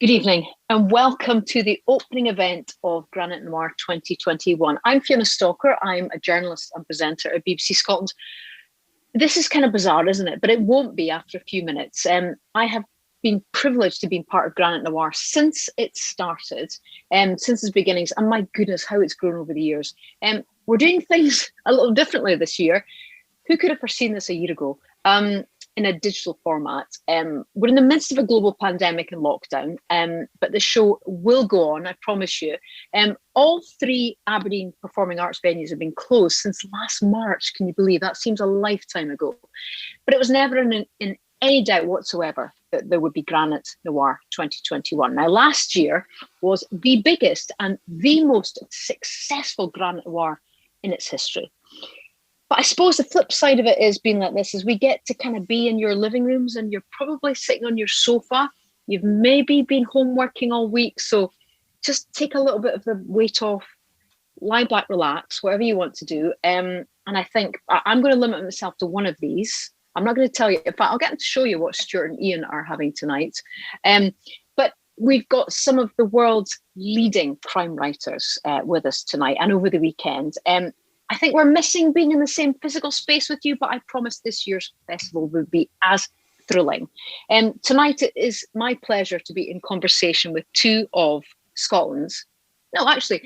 Good evening and welcome to the opening event of Granite Noir 2021. I'm Fiona Stalker. I'm a journalist and presenter at BBC Scotland. This is kind of bizarre, isn't it? But it won't be after a few minutes. I have been privileged to be part of Granite Noir since it started, since its beginnings, and my goodness, how it's grown over the years. We're doing things a little differently this year. Who could have foreseen this a year ago? In a digital format. We're in the midst of a global pandemic and lockdown, but the show will go on, I promise you. All three Aberdeen performing arts venues have been closed since last March. Can you believe that? Seems a lifetime ago. But it was never in any doubt whatsoever that there would be Granite Noir 2021. Now, last year was the biggest and the most successful Granite Noir in its history. But I suppose the flip side of it is being like this is we get to kind of be in your living rooms and you're probably sitting on your sofa. You've maybe been home working all week. So just take a little bit of the weight off, lie back, relax, whatever you want to do. And I think I'm going to limit myself to one of these. I'm not going to tell you. In fact, I'll get to show you what Stuart and Ian are having tonight. But we've got some of the world's leading crime writers with us tonight and over the weekend. I think we're missing being in the same physical space with you, but I promise this year's festival will be as thrilling. Tonight it is my pleasure to be in conversation with two of the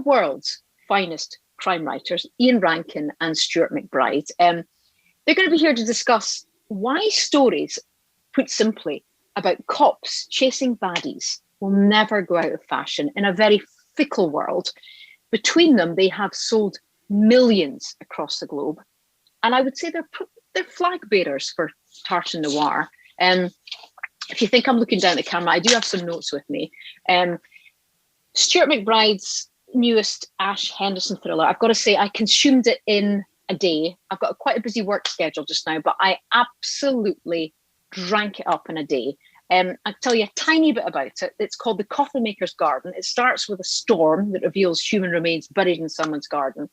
world's finest crime writers, Ian Rankin and Stuart MacBride. They're going to be here to discuss why stories, put simply, about cops chasing baddies will never go out of fashion in a very fickle world. Between them, they have sold millions across the globe. And I would say they're flag bearers for Tartan Noir. If you think I'm looking down at the camera, I do have some notes with me. Stuart MacBride's newest Ash Henderson thriller, I've got to say, I consumed it in a day. I've got quite a busy work schedule just now, but I absolutely drank it up in a day. I'll tell you a tiny bit about it. It's called The Coffinmaker's Garden. It starts with a storm that reveals human remains buried in someone's garden.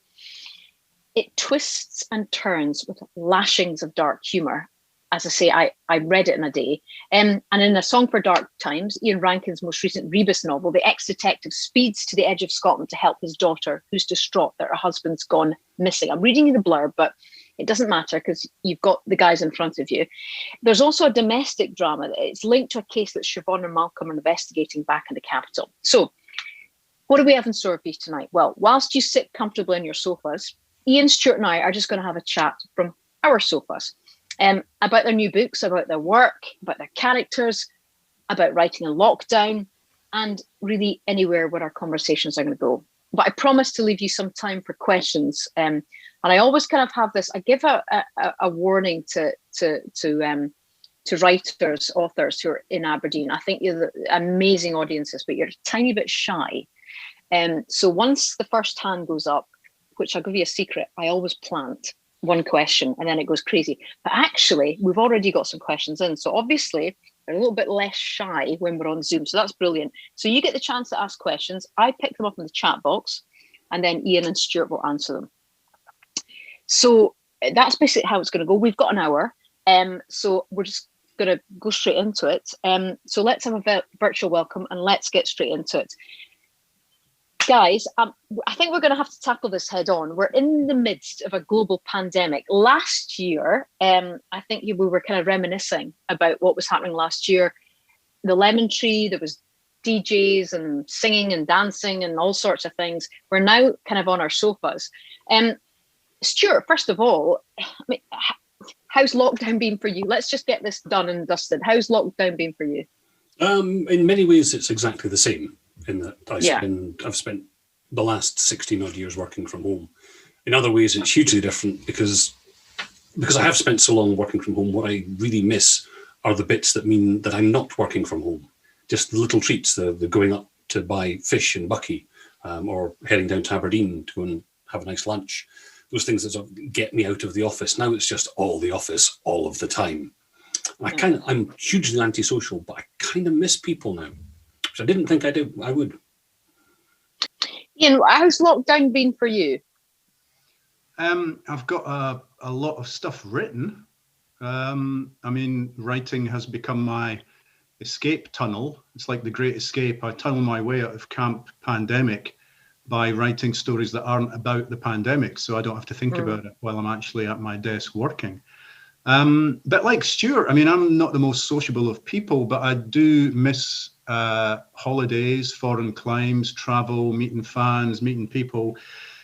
It twists and turns with lashings of dark humour. As I say, I read it in a day. And in A Song for Dark Times, Ian Rankin's most recent Rebus novel, the ex-detective speeds to the edge of Scotland to help his daughter, who's distraught that her husband's gone missing. I'm reading you the blurb, but it doesn't matter because you've got the guys in front of you. There's also a domestic drama. It's linked to a case that Siobhan and Malcolm are investigating back in the capital. So what do we have in store for you tonight? Well, whilst you sit comfortably on your sofas, Ian, Stuart and I are just going to have a chat from our sofas about their new books, about their work, about their characters, about writing in lockdown, and really anywhere where our conversations are going to go. But I promise to leave you some time for questions. And I always kind of have this, I give a warning to writers, authors who are in Aberdeen. I think you're amazing audiences, but you're a tiny bit shy. So once the first hand goes up, which I'll give you a secret, I always plant one question and then it goes crazy. But actually, we've already got some questions in. So obviously, they're a little bit less shy when we're on Zoom. So that's brilliant. So you get the chance to ask questions. I pick them up in the chat box and then Ian and Stuart will answer them. So that's basically how it's going to go. We've got an hour. So we're just going to go straight into it. So let's have a virtual welcome and let's get straight into it. Guys, I think we're going to have to tackle this head on. We're in the midst of a global pandemic. Last year, I think we were kind of reminiscing about what was happening last year. The Lemon Tree, there was DJs and singing and dancing and all sorts of things. We're now kind of on our sofas. Stuart, first of all, how's lockdown been for you? Let's just get this done and dusted. How's lockdown been for you? In many ways, it's exactly the same. In that I've spent the last 16 odd years working from home. In other ways, it's hugely different because I have spent so long working from home. What I really miss are the bits that mean that I'm not working from home. Just the little treats, the going up to buy fish in Bucky, or heading down to Aberdeen to go and have a nice lunch. Those things that sort of get me out of the office. Now it's just all the office all of the time. I'm hugely antisocial, but I kind of miss people now. Which I didn't think I would. Ian, how's lockdown been for you? I've got a lot of stuff written. I mean, writing has become escape tunnel. It's like the Great Escape. I tunnel my way out of Camp Pandemic by writing stories that aren't about the pandemic, so I don't have to think about it while I'm actually at my desk working. But like Stuart, I mean, I'm not the most sociable of people, but I do miss holidays, foreign climes, travel, meeting fans, meeting people,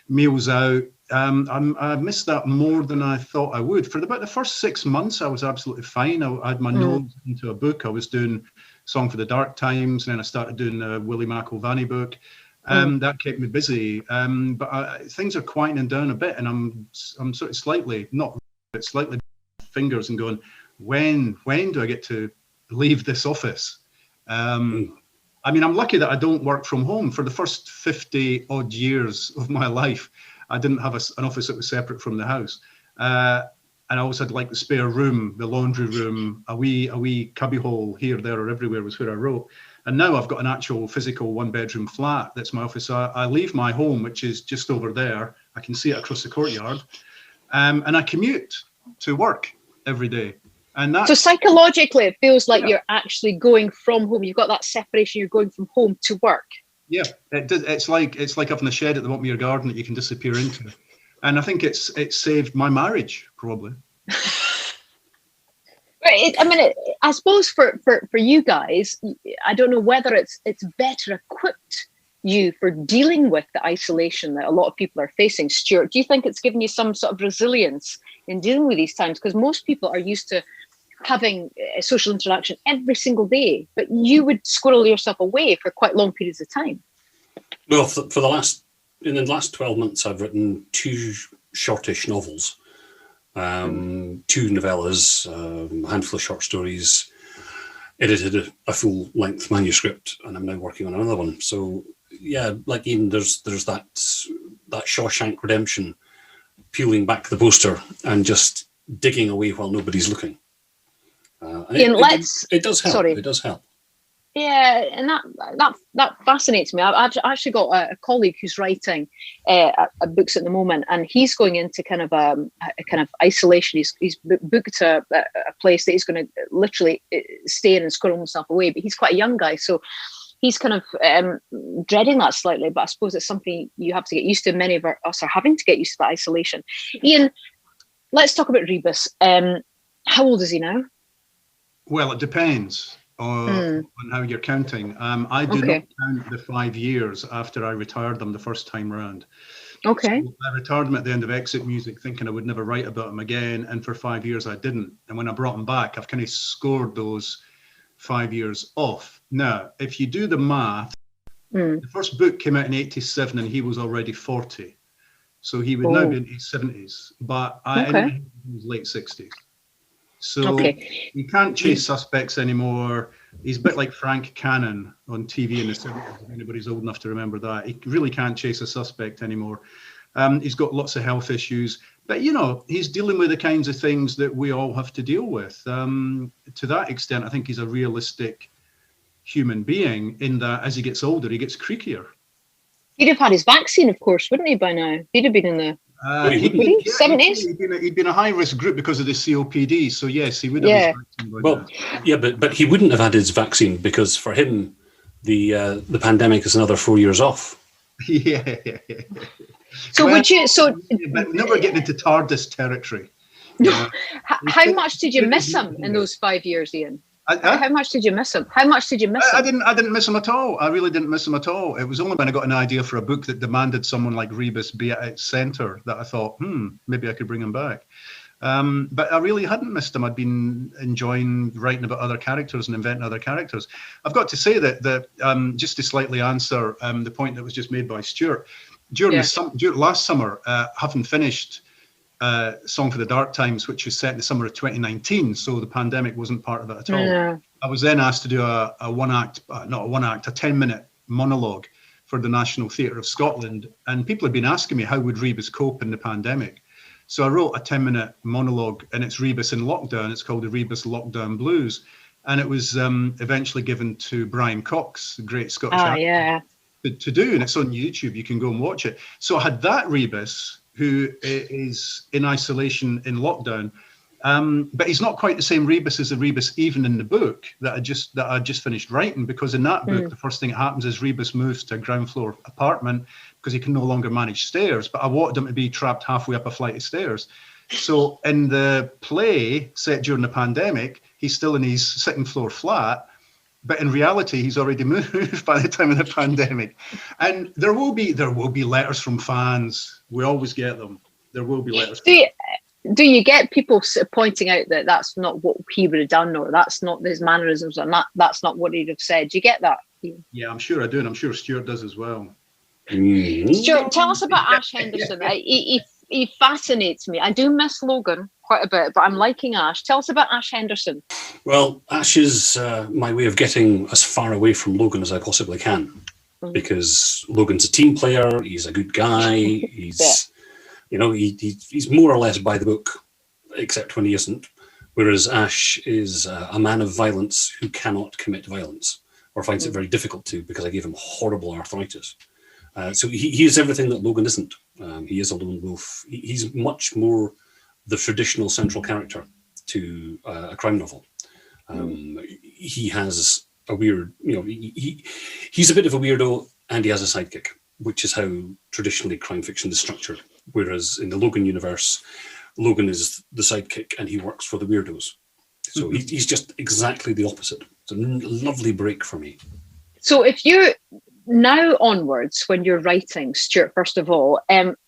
meals out. I missed that more than I thought I would. For about the first 6 months, I was absolutely fine. I had my nose into a book. I was doing Song for the Dark Times, and then I started doing the Willie McIlvanney book. That kept me busy. But things are quieting down a bit, and I'm sort of slightly fingers and going, when do I get to leave this office? I mean, I'm lucky that I don't work from home. For the first 50 odd years of my life, I didn't have an office that was separate from the house. And I always had like the spare room, the laundry room, a wee cubbyhole here, there, or everywhere was where I wrote. And now I've got an actual physical 1-bedroom flat. That's my office. I leave my home, which is just over there. I can see it across the courtyard. And I commute to work every day. And that, so psychologically, it feels like you're actually going from home. You've got that separation. You're going from home to work. Yeah, it's like having a shed at the bottom of your garden that you can disappear into. And I think it's saved my marriage, probably. I suppose for you guys, I don't know whether it's better equipped you for dealing with the isolation that a lot of people are facing. Stuart, do you think it's given you some sort of resilience in dealing with these times? Because most people are used to having a social interaction every single day, but you would squirrel yourself away for quite long periods of time. Well, in the last 12 months, I've written 2 shortish novels, 2 novellas, a handful of short stories, edited a full-length manuscript, and I'm now working on another one. So, yeah, like Ian, there's that Shawshank Redemption, peeling back the poster and just digging away while nobody's looking. Ian, it does help. Sorry. It does help. Yeah, and that fascinates me. I've actually got a colleague who's writing books at the moment, and he's going into kind of a kind of isolation. He's booked a place that he's going to literally stay in and squirrel himself away. But he's quite a young guy, so he's kind of dreading that slightly. But I suppose it's something you have to get used to. Many of us are having to get used to that isolation. Ian, let's talk about Rebus. How old is he now? Well, it depends on how you're counting. I do not count the 5 years after I retired them the first time round. Okay. So I retired them at the end of Exit Music, thinking I would never write about them again. And for 5 years, I didn't. And when I brought them back, I've kind of scored those 5 years off. Now, if you do the math, the first book came out in 87 and he was already 40. So he would now be in his 70s. But I ended in his late 60s. So he can't chase suspects anymore. He's a bit like Frank Cannon on TV in the 70s, if anybody's old enough to remember that. He really can't chase a suspect anymore. He's got lots of health issues. But, you know, he's dealing with the kinds of things that we all have to deal with. To that extent, I think he's a realistic human being in that as he gets older, he gets creakier. He'd have had his vaccine, of course, wouldn't he, by now? He'd have been in the 70s? He'd been a high-risk group because of the COPD, so yes, he would have his vaccine by now. Yeah, but he wouldn't have had his vaccine because for him, the pandemic is another 4 years off. Yeah. So would you... But now we're getting into TARDIS territory. How much did you miss him in those 5 years, Ian? How much did you miss him? I didn't miss him at all. I really didn't miss him at all. It was only when I got an idea for a book that demanded someone like Rebus be at its centre that I thought, maybe I could bring him back. But I really hadn't missed him. I'd been enjoying writing about other characters and inventing other characters. I've got to say that just to slightly answer the point that was just made by Stuart, during last summer, having finished Song for the Dark Times, which was set in the summer of 2019, so the pandemic wasn't part of it at all. Yeah. I was then asked to do a 10-minute monologue for the National Theatre of Scotland, and people had been asking me how would Rebus cope in the pandemic. So I wrote a 10-minute monologue, and it's Rebus in lockdown. It's called the Rebus Lockdown Blues, and it was eventually given to Brian Cox, the great Scottish actor, to do, and it's on YouTube. You can go and watch it. So I had that Rebus, who is in isolation in lockdown, But he's not quite the same Rebus as the Rebus even in the book that I just finished writing, because in that book, the first thing that happens is Rebus moves to a ground floor apartment because he can no longer manage stairs. But I wanted him to be trapped halfway up a flight of stairs. So in the play set during the pandemic, he's still in his second floor flat, but in reality, he's already moved by the time of the pandemic. And there will be letters from fans. We always get them. There will be letters. Do you get people pointing out that that's not what he would have done, or that's not his mannerisms, or that's not what he'd have said? Do you get that? Yeah, I'm sure I do, and I'm sure Stuart does as well. Stuart, tell us about Ash Henderson. He fascinates me. I do miss Logan quite a bit, but I'm liking Ash. Tell us about Ash Henderson. Well, Ash is my way of getting as far away from Logan as I possibly can, because Logan's a team player. He's a good guy. He's, he's more or less by the book, except when he isn't. Whereas Ash is a man of violence who cannot commit violence, or finds it very difficult to, because I gave him horrible arthritis. So he is everything that Logan isn't. He is a lone wolf. He's much more the traditional central character to a crime novel. He has a weird, he's a bit of a weirdo, and he has a sidekick, which is how traditionally crime fiction is structured. Whereas in the Logan universe, Logan is the sidekick and he works for the weirdos. So he's just exactly the opposite. It's a lovely break for me. So if you now onwards, when you're writing, Stuart, first of all,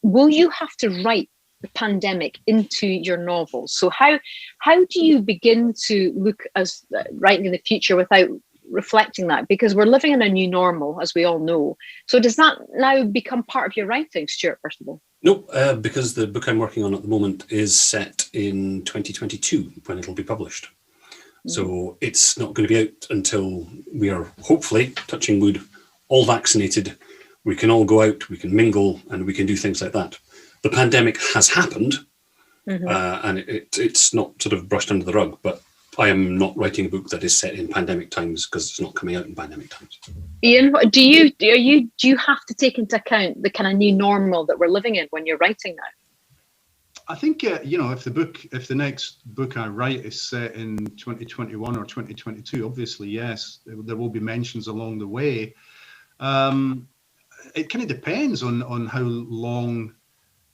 will you have to write the pandemic into your novels? So how do you begin to look as writing in the future without reflecting that? Because we're living in a new normal, as we all know. So does that now become part of your writing, Stuart, first of all? Nope, because the book I'm working on at the moment is set in 2022 when it'll be published. So it's not going to be out until we are, hopefully, touching wood, all vaccinated. We can all go out, we can mingle, and we can do things like that. The pandemic has happened, and it's not sort of brushed under the rug, but I am not writing a book that is set in pandemic times because it's not coming out in pandemic times. Ian, do you have to take into account the kind of new normal that we're living in when you're writing now? I think if the next book I write is set in 2021 or 2022, obviously yes, there will be mentions along the way. It kind of depends on how long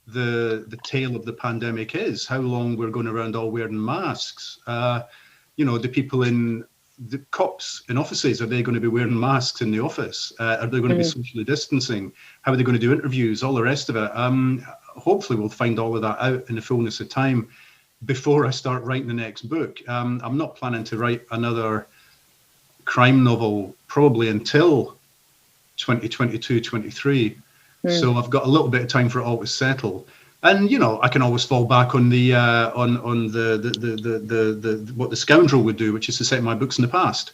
the tail of the pandemic is, how long we're going around all wearing masks. The people in the cops in offices, are they going to be wearing masks in the office? Are they going to be socially distancing? How are they going to do interviews? All the rest of it. Hopefully we'll find all of that out in the fullness of time before I start writing the next book. I'm not planning to write another crime novel probably until 2022, 23. So I've got a little bit of time for it all to settle. And I can always fall back on the what the scoundrel would do, which is to set my books in the past,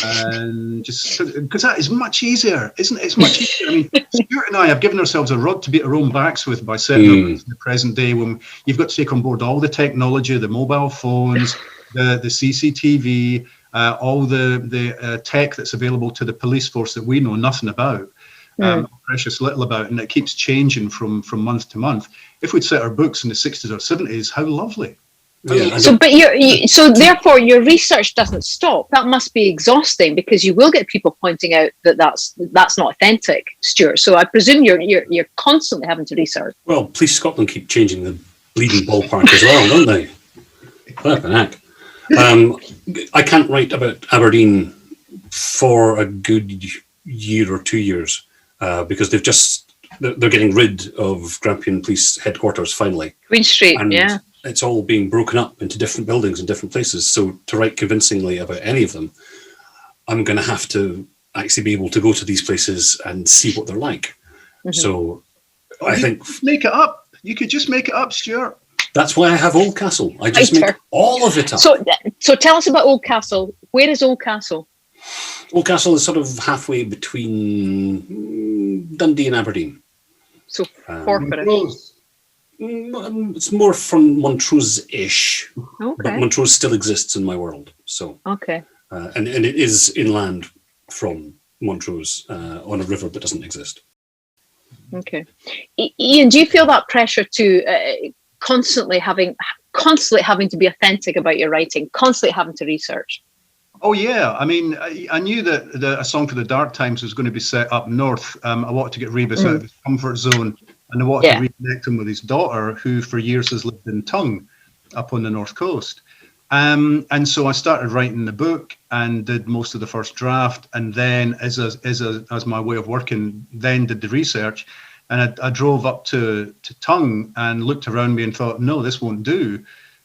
and just because that is much easier, isn't it? It's much easier. I mean, Stuart and I have given ourselves a rug to beat our own backs with by setting up in the present day, when you've got to take on board all the technology, the mobile phones, the CCTV, all the tech that's available to the police force that we know nothing about. Precious little about, and it keeps changing from month to month. If we'd set our books in the 60s or 70s, how lovely. So therefore your research doesn't stop. That must be exhausting, because you will get people pointing out that that's not authentic, Stuart. So I presume you're constantly having to research. Well, Police Scotland keep changing the bleeding ballpark as well, don't they? Flippin' heck. I can't write about Aberdeen for a good year or 2 years. Because they're getting rid of Grampian Police Headquarters finally. Queen Street, and it's all being broken up into different buildings in different places. So to write convincingly about any of them, I'm going to have to actually be able to go to these places and see what they're like. So I think make it up. You could just make it up, Stuart. That's why I have Oldcastle. I just make all of it up. So tell us about Oldcastle. Where is Oldcastle? Oldcastle is sort of halfway between Dundee and Aberdeen. So corporate. It's more from Montrose-ish, but Montrose still exists in my world. So and it is inland from Montrose on a river that doesn't exist. Okay, Ian, do you feel that pressure to constantly having constantly having to be authentic about your writing, constantly having to research. Oh yeah, I mean, I knew that A Song for the Dark Times was going to be set up north. I wanted to get Rebus out of his comfort zone, and I wanted to reconnect him with his daughter, who for years has lived in Tongue, up on the north coast. And so I started writing the book and did most of the first draft, and then as my way of working, then did the research. And I drove up to Tongue and looked around me and thought, no, this won't do.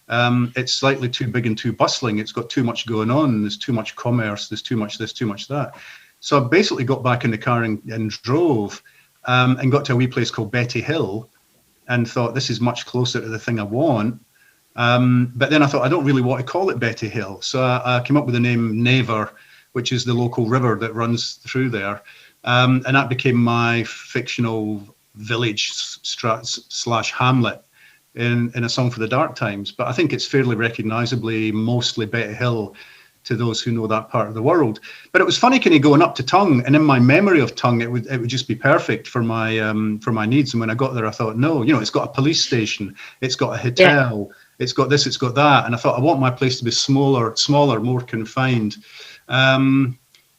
It's slightly too big and too bustling. It's got too much going on. There's too much commerce. There's too much this, too much that. So I basically got back in the car and drove and got to a wee place called Betty Hill and thought, this is much closer to the thing I want. But then I thought, I don't really want to call it Betty Hill. So I came up with the name Never, which is the local river that runs through there. And that became my fictional village / hamlet in A Song for the Dark Times. But I think it's fairly recognisably mostly Betty Hill to those who know that part of the world. But it was funny kind of going up to Tongue, and in my memory of Tongue, it would just be perfect for my needs. And when I got there, I thought, no, it's got a police station, it's got a hotel, it's got this, it's got that. And I thought, I want my place to be smaller, more confined.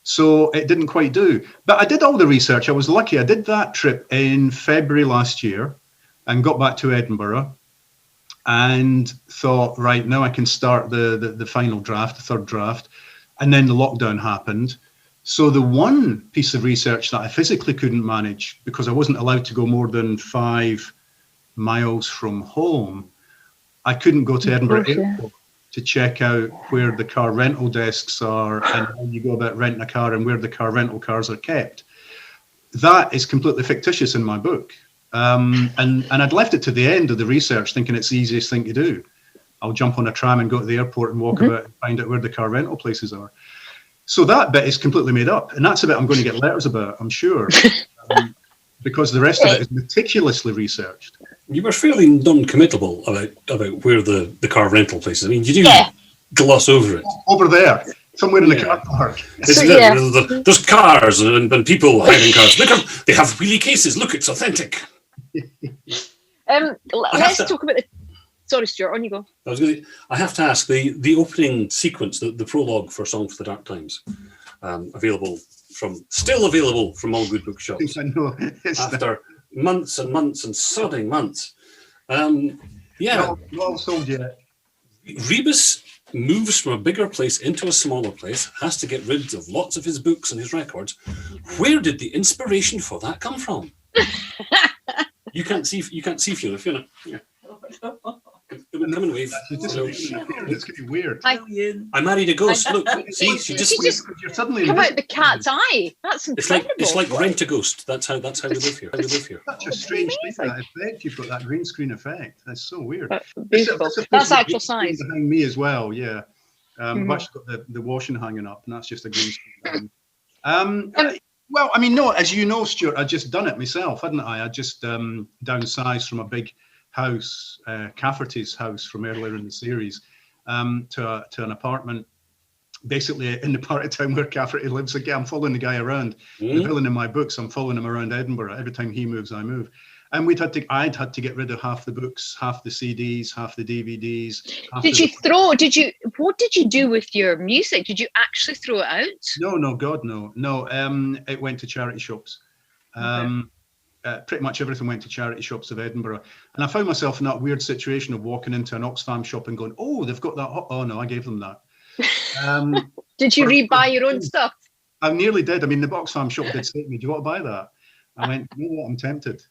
So it didn't quite do. But I did all the research. I was lucky. I did that trip in February last year and got back to Edinburgh and thought, right, now I can start the final draft, the third draft. And then the lockdown happened. So the one piece of research that I physically couldn't manage, because I wasn't allowed to go more than 5 miles from home, I couldn't go to Edinburgh Airport to check out where the car rental desks are and how you go about renting a car and where the car cars are kept. That is completely fictitious in my book. And I'd left it to the end of the research thinking it's the easiest thing to do. I'll jump on a tram and go to the airport and walk about and find out where the car rental places are. So that bit is completely made up. And that's a bit I'm going to get letters about, I'm sure. Because the rest of it is meticulously researched. You were fairly non-committable about where the car rental places. I mean, you do gloss over it. Over there, somewhere in the car park. There's cars and people hiding cars. Look, they have wheelie cases. Look, it's authentic. Let's talk about the... Sorry, Stuart, on you go. I have to ask, the opening sequence, the prologue for Song for the Dark Times, still available from all good bookshops. I know. After months and months and sodding months. Not all sold yet. Rebus moves from a bigger place into a smaller place, has to get rid of lots of his books and his records. Where did the inspiration for that come from? You can't see Fiona. Fiona, yeah. Come and wave. It's getting weird. I married a ghost. Look, see, she just you're suddenly come out the cat's eye. That's incredible. It's like Rent a Ghost. That's how we live here. Such a strange thing, that effect. You've got that green screen effect. That's so weird. Beautiful. That's actual size. Behind me as well. Yeah. I've actually got the washing hanging up, and that's just a green screen. Well, I mean, no, as you know, Stuart, I'd just done it myself, hadn't I? I just downsized from a big house, Cafferty's house from earlier in the series, to an apartment, basically in the part of town where Cafferty lives. Again, I'm following the guy around. The villain in my books, I'm following him around Edinburgh. Every time he moves, I move. And I'd had to get rid of half the books, half the CDs, half the DVDs. What did you do with your music? Did you actually throw it out? No, God, no. It went to charity shops. Pretty much everything went to charity shops of Edinburgh. And I found myself in that weird situation of walking into an Oxfam shop and going, oh, they've got that. Oh, no, I gave them that. Did you rebuy your own stuff? I nearly did. I mean, the Oxfam shop did say to me, do you want to buy that? I went, you know what, I'm tempted.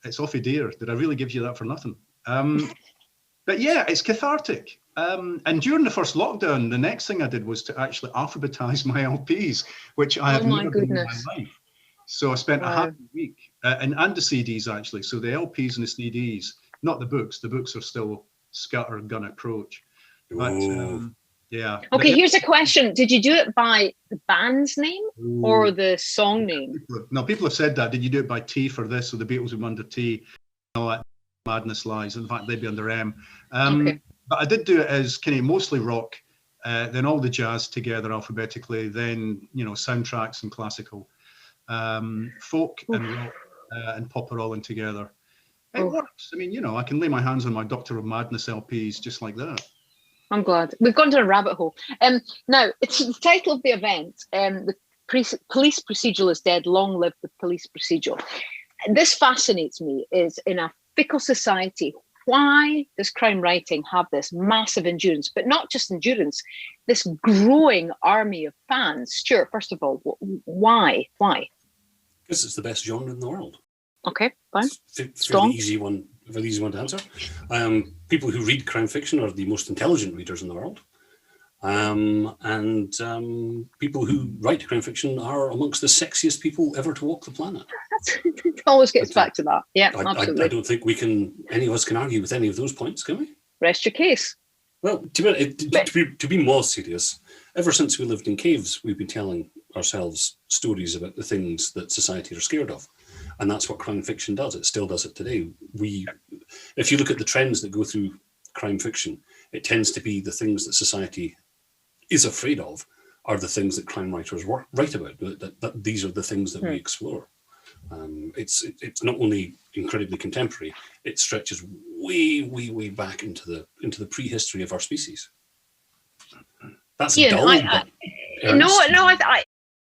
It's awfully dear. Did I really give you that for nothing? But yeah, it's cathartic. And during the first lockdown, the next thing I did was to actually alphabetize my LPs, which I have never done in my life. So I spent a half a week, and the CDs actually. So the LPs and the CDs, not the books. The books are still scattergun approach. But yeah. Okay, here's a question. Did you do it by the band's name or the song name? No, people have said that. Did you do it by T for this? So the Beatles would be under T. No, that madness lies. In fact, they'd be under M. But I did do it as kind of mostly rock, then all the jazz together alphabetically, then, soundtracks and classical. Folk and rock and pop are all in together. It works. I mean, you know, I can lay my hands on my Doctor of Madness LPs just like that. I'm glad. We've gone down a rabbit hole. Now, it's the title of the event, the Police Procedural is Dead, Long Live the Police Procedural. This fascinates me, is in a fickle society, why does crime writing have this massive endurance, but not just endurance, this growing army of fans? Stuart, first of all, why? Because it's the best genre in the world. Okay, fine. Fairly easy one to answer. People who read crime fiction are the most intelligent readers in the world. And people who write crime fiction are amongst the sexiest people ever to walk the planet. It always gets back to that. Yeah, absolutely. I don't think any of us can argue with any of those points, can we? Rest your case. Well, to be more serious, ever since we lived in caves, we've been telling ourselves stories about the things that society are scared of. And that's what crime fiction does. It still does it today. If you look at the trends that go through crime fiction, it tends to be the things that society is afraid of are the things that crime writers write about. That these are the things that we explore. It's not only incredibly contemporary; it stretches way back into the prehistory of our species. That's Ian, dull.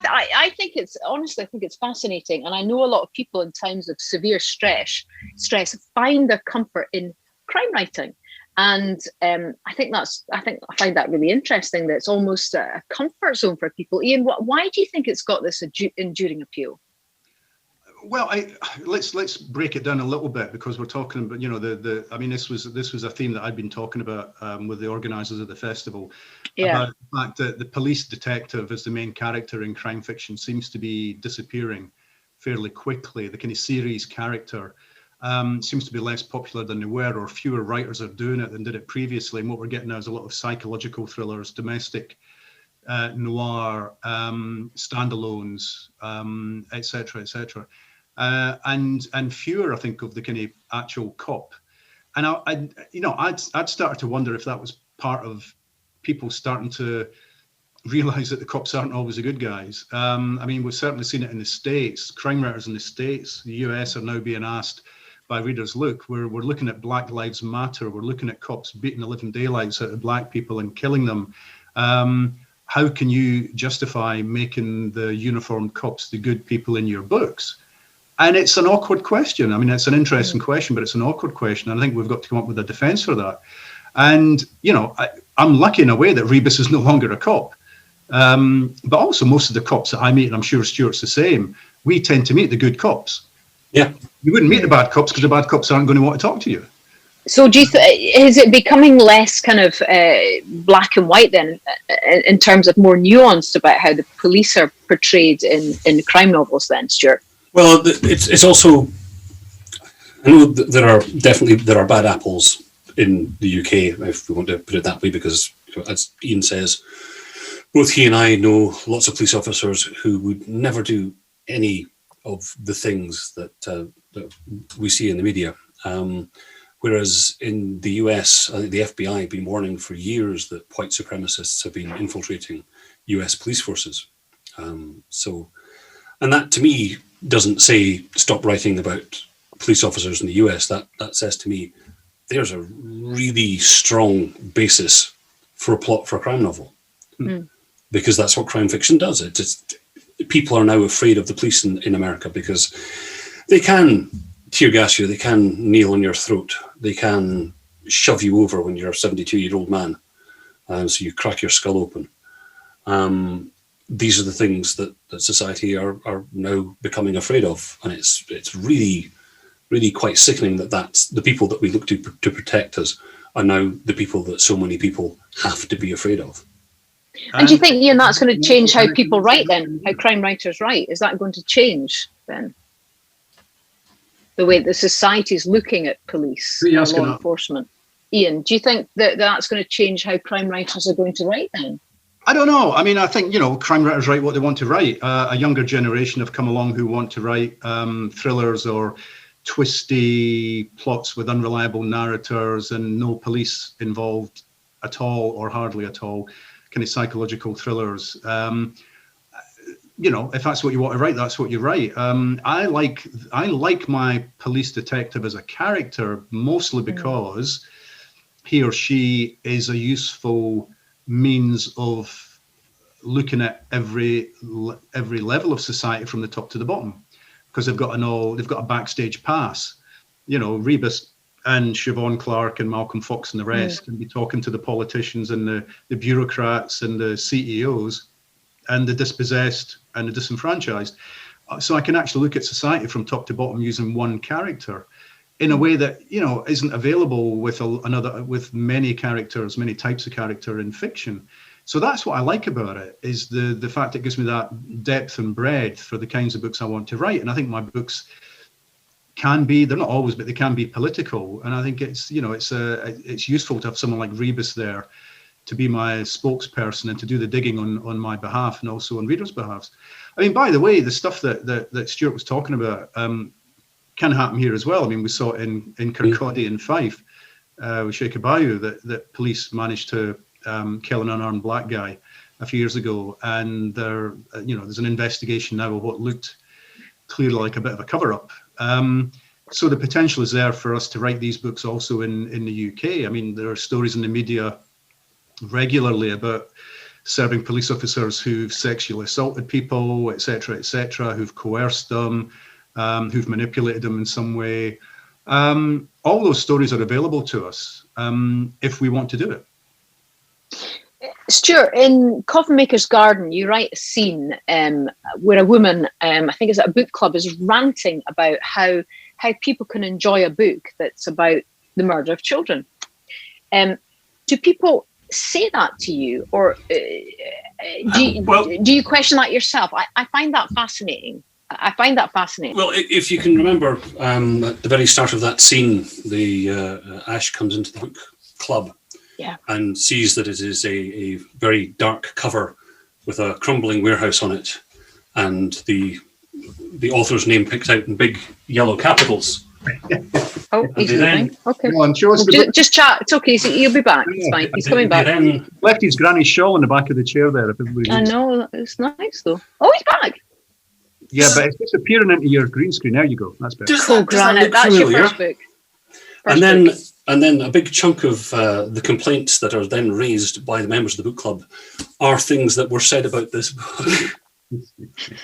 I think it's fascinating, and I know a lot of people in times of severe stress find their comfort in crime writing, and I find that really interesting. That it's almost a comfort zone for people. Ian, why do you think it's got this enduring appeal? Well, let's break it down a little bit, because we're talking about, you know, this was a theme that I'd been talking about with the organisers of the festival, about the fact that the police detective as the main character in crime fiction seems to be disappearing fairly quickly. The kind of series character seems to be less popular than they were, or fewer writers are doing it than did it previously. And what we're getting now is a lot of psychological thrillers, domestic noir, standalones, etc. And fewer, I think, of the kind of actual cop. And I'd started to wonder if that was part of people starting to realize that the cops aren't always the good guys. I mean, we've certainly seen it in the States. Crime writers in the States, the US, are now being asked by readers, look, we're looking at Black Lives Matter. We're looking at cops beating the living daylights out of black people and killing them. How can you justify making the uniformed cops the good people in your books? And it's an awkward question. I mean, it's an interesting question, but it's an awkward question. And I think we've got to come up with a defense for that. And, you know, I'm lucky in a way that Rebus is no longer a cop. But also most of the cops that I meet, and I'm sure Stuart's the same, we tend to meet the good cops. Yeah. You wouldn't meet the bad cops because the bad cops aren't going to want to talk to you. So is it becoming less kind of black and white then, in terms of more nuanced about how the police are portrayed in crime novels then, Stuart? Well, it's also, I know that there are bad apples in the UK, if we want to put it that way, because as Ian says, both he and I know lots of police officers who would never do any of the things that we see in the media. Whereas in the US, I think the FBI have been warning for years that white supremacists have been infiltrating US police forces. And that to me doesn't say stop writing about police officers in the US. That says to me there's a really strong basis for a plot for a crime novel, because that's what crime fiction does. People are now afraid of the police in America because they can tear gas you, they can kneel on your throat, they can shove you over when you're a 72-year-old man, so you crack your skull open. These are the things that society are now becoming afraid of, and it's really, really quite sickening that that's the people that we look to protect us are now the people that so many people have to be afraid of. And do you think, Ian, that's going to change how people write then, how crime writers write? Is that going to change then? The way the society is looking at police and law enforcement. Ian, do you think that that's going to change how crime writers are going to write then? I don't know. I mean, I think, you know, crime writers write what they want to write. A younger generation have come along who want to write thrillers or twisty plots with unreliable narrators and no police involved at all or hardly at all, kind of psychological thrillers. you know, if that's what you want to write, that's what you write. I like my police detective as a character, mostly because he or she is a useful means of looking at every level of society from the top to the bottom, because they've got a backstage pass. You know, Rebus and Siobhan Clarke and Malcolm Fox and the rest can be talking to the politicians and the bureaucrats and the CEOs and the dispossessed and the disenfranchised. So I can actually look at society from top to bottom using one character in a way that, you know, isn't available with many characters, many types of character in fiction. So that's what I like about it, is the fact it gives me that depth and breadth for the kinds of books I want to write. And I think my books can be, they're not always, but they can be political. And I think it's, you know, it's useful to have someone like Rebus there to be my spokesperson and to do the digging on my behalf and also on readers' behalves. I mean, by the way, the stuff that Stuart was talking about can happen here as well. I mean, we saw it in Kirkcaldy and Fife with Sheikh Bayou that police managed to kill an unarmed black guy a few years ago, and there's an investigation now of what looked clearly like a bit of a cover-up. So the potential is there for us to write these books also in the UK. I mean, there are stories in the media regularly about serving police officers who've sexually assaulted people, etc., who've coerced them, who've manipulated them in some way. All those stories are available to us if we want to do it. Stuart, in Coffinmaker's Garden, you write a scene where a woman, I think it's at a book club, is ranting about how people can enjoy a book that's about the murder of children. Do people say that to you, or do you question that yourself? I find that fascinating. Well, if you can remember at the very start of that scene, the Ash comes into the book club and sees that it is a very dark cover with a crumbling warehouse on it, and the author's name picked out in big yellow capitals. Oh, he's leaving. Okay. On, just chat. It's okay. So he'll be back. It's fine. He's coming back. Left his granny's shawl in the back of the chair there. If everybody I know. It's nice though. Oh, he's back. Yeah, but it's disappearing into your green screen. There you go. That's better. Granite. That's your first book. And then a big chunk of the complaints that are then raised by the members of the book club are things that were said about this book.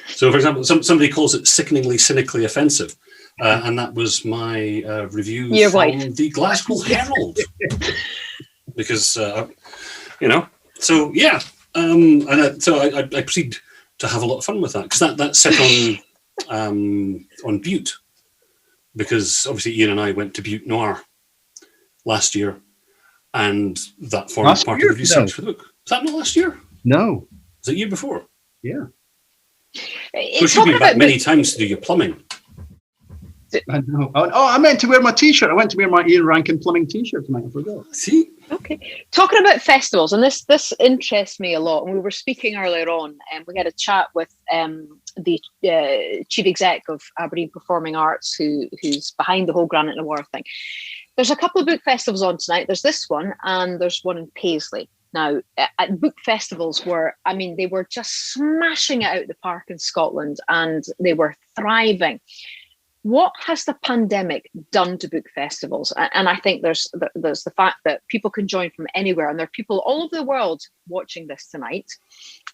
So, for example, somebody calls it sickeningly, cynically offensive. And that was my review from the Glasgow Herald. Because, so yeah. So I proceed to have a lot of fun with that, because that's set on Butte. Because obviously Ian and I went to Butte Noir last year, and that formed part of the research for the book. Was that not last year? No. Was it the year before? Yeah. Which you've been back many times to do your plumbing. I know. Oh, I meant to wear my T-shirt. I went to wear my Ian Rankin plumbing T-shirt tonight. I forgot. See? Okay. Talking about festivals, and this interests me a lot. And we were speaking earlier on, and we had a chat with the chief exec of Aberdeen Performing Arts, who's behind the whole Granite Noir thing. There's a couple of book festivals on tonight. There's this one, and there's one in Paisley. Now, at book festivals they were just smashing it out of the park in Scotland, and they were thriving. What has the pandemic done to book festivals? And I think there's the fact that people can join from anywhere, and there are people all over the world watching this tonight.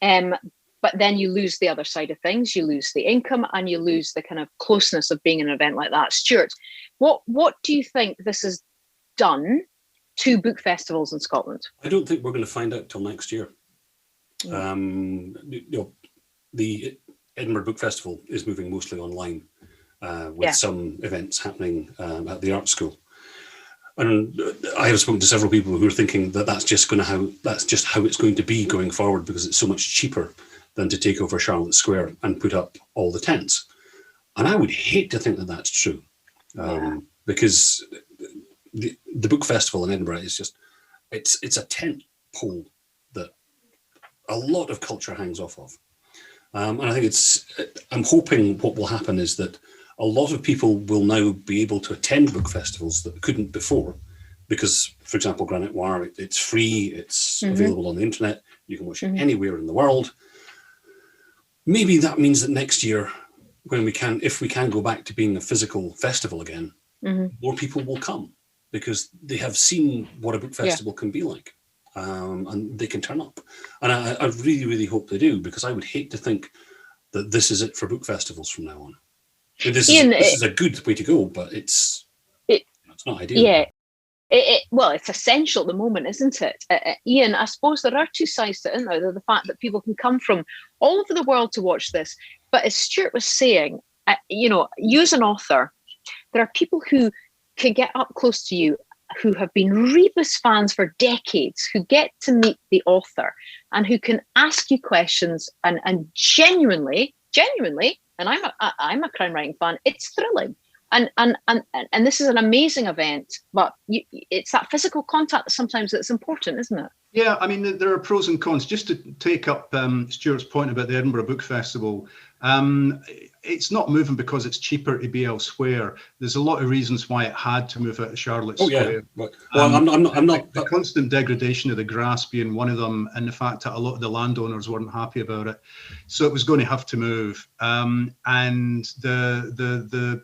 But then you lose the other side of things. You lose the income, and you lose the kind of closeness of being in an event like that. Stuart, what do you think this has done to book festivals in Scotland? I don't think we're going to find out till next year. The Edinburgh Book Festival is moving mostly online. With some events happening at the art school, and I have spoken to several people who are thinking that that's just how it's going to be going forward, because it's so much cheaper than to take over Charlotte Square and put up all the tents. And I would hate to think that that's true, because the book festival in Edinburgh is just it's a tent pole that a lot of culture hangs off of, and I think I'm hoping what will happen is that a lot of people will now be able to attend book festivals that couldn't before, because, for example, Granite Noir, it's free, it's available on the internet, you can watch it anywhere in the world. maybe that means that next year, if we can go back to being a physical festival again, more people will come because they have seen what a book festival can be like, and they can turn up. And I really, really hope they do, because I would hate to think that this is it for book festivals from now on. This is a good way to go, but it's not ideal. Yeah. Well, it's essential at the moment, isn't it? Ian, I suppose there are two sides to it, isn't there? There's the fact that people can come from all over the world to watch this. But as Stuart was saying, you as an author, there are people who can get up close to you who have been Rebus fans for decades, who get to meet the author and who can ask you questions and genuinely, and I'm a crime writing fan, it's thrilling. And this is an amazing event, but it's that physical contact sometimes that's important, isn't it? Yeah, I mean, there are pros and cons. Just to take up Stuart's point about the Edinburgh Book Festival, it's not moving because it's cheaper to be elsewhere. There's a lot of reasons why it had to move out of Charlotte Square. Well, I'm not. The constant degradation of the grass being one of them, and the fact that a lot of the landowners weren't happy about it, so it was going to have to move. And the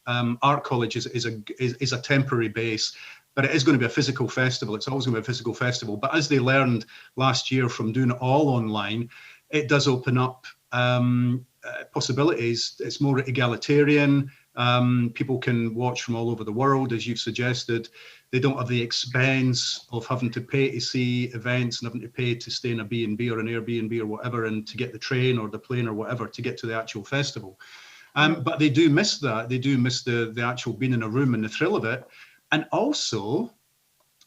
Art College is a temporary base, but it is going to be a physical festival. It's always going to be a physical festival. But as they learned last year from doing it all online, it does open up possibilities. It's more egalitarian. People can watch from all over the world, as you've suggested. They don't have the expense of having to pay to see events and having to pay to stay in a B&B or an Airbnb or whatever, and to get the train or the plane or whatever to get to the actual festival. But they do miss that. They do miss the actual being in a room and the thrill of it. And also,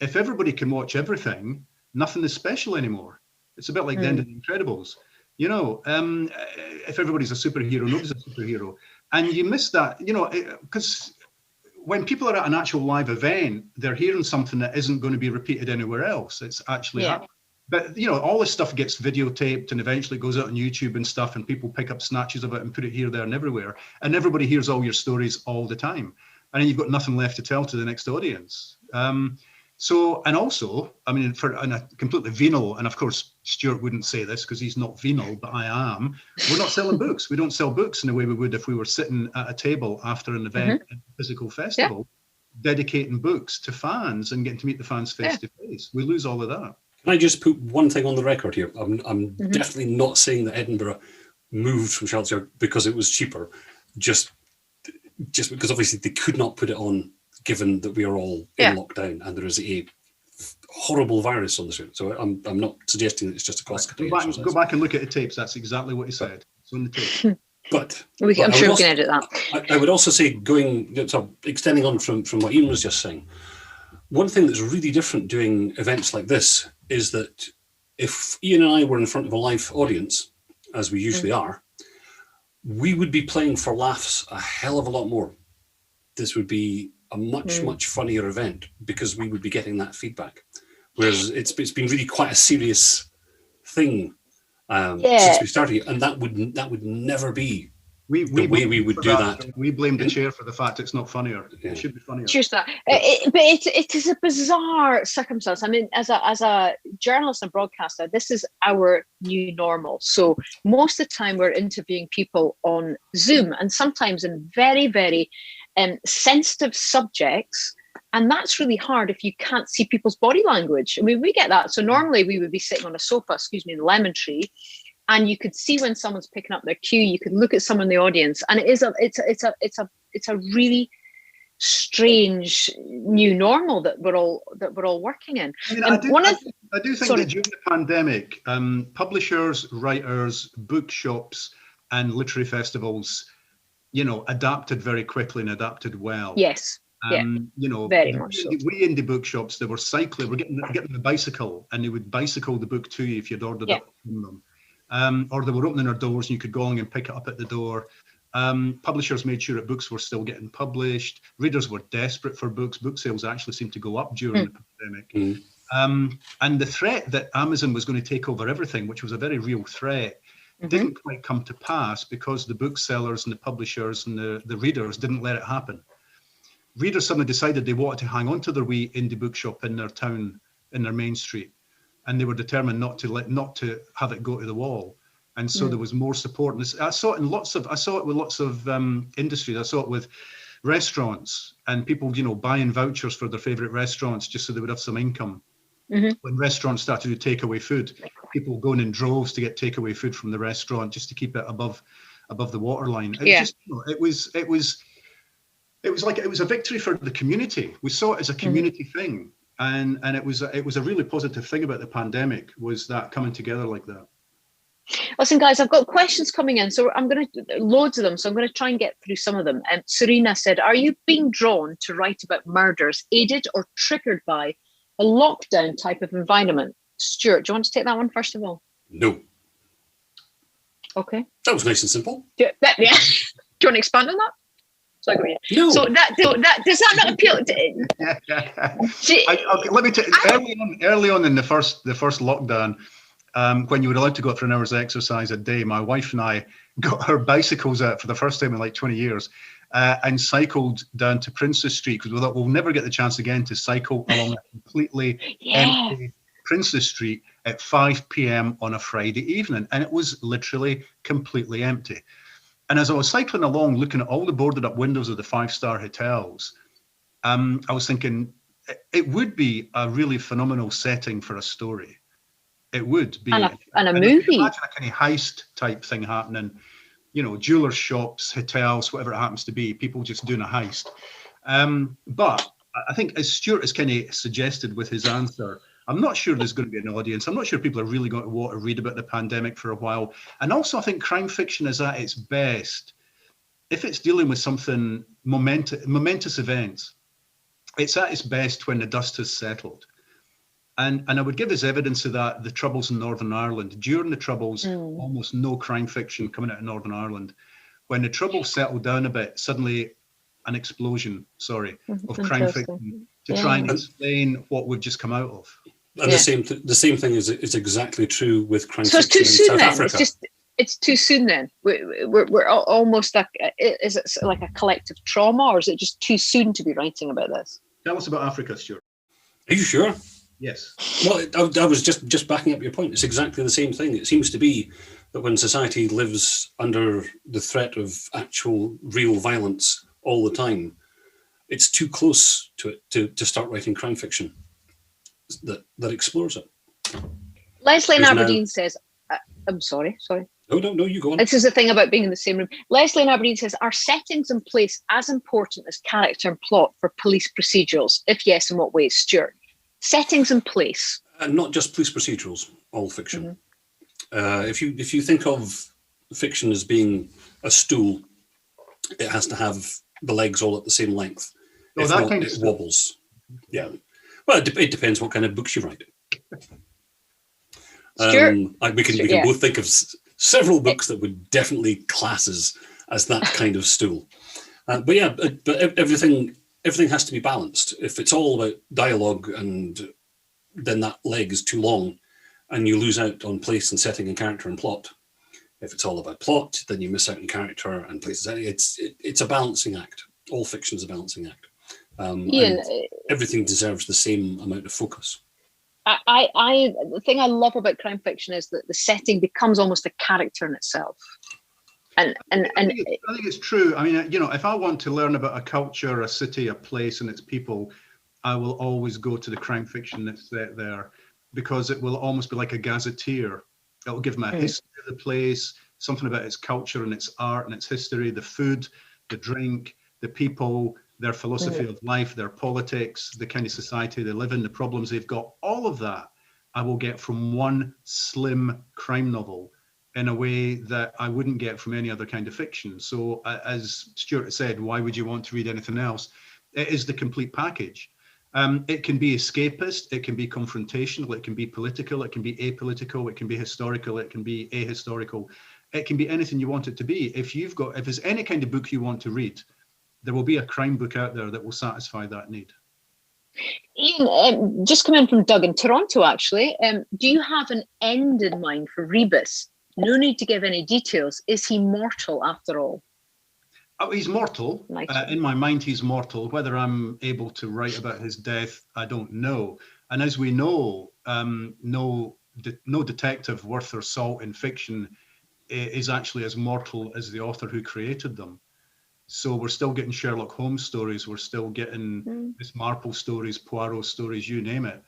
if everybody can watch everything, nothing is special anymore. It's a bit like the end of The Incredibles. If everybody's a superhero, nobody's a superhero. And you miss that, because when people are at an actual live event, they're hearing something that isn't going to be repeated anywhere else. It's actually happening. But, all this stuff gets videotaped and eventually goes out on YouTube and stuff, and people pick up snatches of it and put it here, there, and everywhere. And everybody hears all your stories all the time. And then you've got nothing left to tell to the next audience. And also, I mean, and a completely venal, and of course, Stuart wouldn't say this because he's not venal, but I am. We're not selling books. We don't sell books in the way we would if we were sitting at a table after an event at a physical festival, dedicating books to fans and getting to meet the fans face to face. We lose all of that. Can I just put one thing on the record here? I'm definitely not saying that Edinburgh moved from Charlotte Square because it was cheaper, just because obviously they could not put it on, given that we are all in lockdown and there is a horrible virus on the street. So I'm not suggesting that it's just a cost-cutting exercise. Go back and look at the tapes. That's exactly what he said. It's on the tape. But I'm sure we can edit that. I would also say, extending on from what Ian was just saying, one thing that's really different doing events like this is that if Ian and I were in front of a live audience, as we usually are, we would be playing for laughs a hell of a lot more. This would be a much funnier event because we would be getting that feedback. Whereas it's been really quite a serious thing since we started, and that would never be the way we would do that. We blame the chair for the fact it's not funnier. It should be funnier. Cheers to that. But it is a bizarre circumstance. I mean, as a journalist and broadcaster, this is our new normal. So most of the time we're interviewing people on Zoom, and sometimes in very, very sensitive subjects. And that's really hard if you can't see people's body language. I mean, we get that. So normally we would be sitting on a sofa, in the lemon tree, and you could see when someone's picking up their cue. You could look at someone in the audience, and it's a really strange new normal that we're all working in. I mean, I do think that during the pandemic, publishers, writers, bookshops, and literary festivals, adapted very quickly and adapted well. Yes. Very much so. We indie bookshops, they were cycling. We're getting the bicycle, and they would bicycle the book to you if you'd ordered it from them. Or they were opening their doors and you could go along and pick it up at the door. Publishers made sure that books were still getting published. Readers were desperate for books. Book sales actually seemed to go up during the pandemic. And the threat that Amazon was going to take over everything, which was a very real threat, didn't quite come to pass because the booksellers and the publishers and the readers didn't let it happen. Readers suddenly decided they wanted to hang on to their wee indie bookshop in their town, in their main street, and they were determined not to have it go to the wall. And so there was more support. And I saw it with lots of industries. I saw it with restaurants and people, buying vouchers for their favorite restaurants just so they would have some income. When restaurants started to take away food, people going in droves to get takeaway food from the restaurant just to keep it above the waterline. It was a victory for the community. We saw it as a community thing, and it was a really positive thing about the pandemic, was that coming together like that. Listen, guys, I've got questions coming in, so I'm going to loads of them. So I'm going to try and get through some of them. Serena said, "Are you being drawn to write about murders aided or triggered by a lockdown type of environment?" Stuart, do you want to take that one first of all? No. Okay. That was nice and simple. Do you want to expand on that? No. So that does that not appeal? Let me tell you, early on in the first lockdown, when you were allowed to go out for an hour's exercise a day, my wife and I got our bicycles out for the first time in like 20 years and cycled down to Princess Street, because we thought we'll never get the chance again to cycle along a completely empty Princess Street at 5 p.m. on a Friday evening. And it was literally completely empty. And as I was cycling along, looking at all the boarded up windows of the 5-star hotels, I was thinking it would be a really phenomenal setting for a story. It would be. And a movie. Imagine a kind of heist type thing happening, jewelers shops, hotels, whatever it happens to be, people just doing a heist. But I think, as Stuart has kind of suggested with his answer, I'm not sure there's going to be an audience. I'm not sure people are really going to want to read about the pandemic for a while. And also, I think crime fiction is at its best if it's dealing with something momentous events. It's at its best when the dust has settled. And I would give as evidence of that the Troubles in Northern Ireland. During the Troubles, almost no crime fiction coming out of Northern Ireland. When the Troubles settled down a bit, suddenly an explosion, of crime fiction to try and explain what we've just come out of. And the same thing is exactly true with crime fiction. So it's too soon then. Africa. It's too soon then. We're almost like, is it like a collective trauma, or is it just too soon to be writing about this? Tell us about Africa, Stuart. Are you sure? Yes. Well, I was just backing up your point. It's exactly the same thing. It seems to be that when society lives under the threat of actual real violence all the time, it's too close to it to start writing crime fiction that explores it. Leslie in Aberdeen says, I'm sorry. No, you go on. This is the thing about being in the same room. Leslie in Aberdeen says, are settings in place as important as character and plot for police procedurals? If yes, in what ways, Stuart? Settings in place. Not just police procedurals, all fiction. If you think of fiction as being a stool, it has to have the legs all at the same length. If that not, kind of it wobbles. Yeah. Well, it depends what kind of books you write. We can both think of several books that would definitely class as that kind of stool. But everything has to be balanced. If it's all about dialogue, and then that leg is too long and you lose out on place and setting and character and plot. If it's all about plot, then you miss out on character and places. It's a balancing act. All fiction is a balancing act. Ian, everything deserves the same amount of focus. The thing I love about crime fiction is that the setting becomes almost a character in itself. I think it's true. I mean, if I want to learn about a culture, a city, a place, and its people, I will always go to the crime fiction that's set there, because it will almost be like a gazetteer. It will give me a history of the place, something about its culture and its art and its history, the food, the drink, the people, their philosophy of life, their politics, the kind of society they live in, the problems they've got. All of that I will get from one slim crime novel in a way that I wouldn't get from any other kind of fiction. So as Stuart said, why would you want to read anything else? It is the complete package. It can be escapist, it can be confrontational, it can be political, it can be apolitical, it can be historical, it can be ahistorical. It can be anything you want it to be. If there's any kind of book you want to read, there will be a crime book out there that will satisfy that need. Ian, just come in from Doug in Toronto, actually. Do you have an end in mind for Rebus? No need to give any details. Is he mortal after all? Oh, he's mortal. In my mind, he's mortal. Whether I'm able to write about his death, I don't know. And as we know, no detective worth their salt in fiction is actually as mortal as the author who created them. So we're still getting Sherlock Holmes stories, we're still getting Miss Marple stories, Poirot stories, you name it.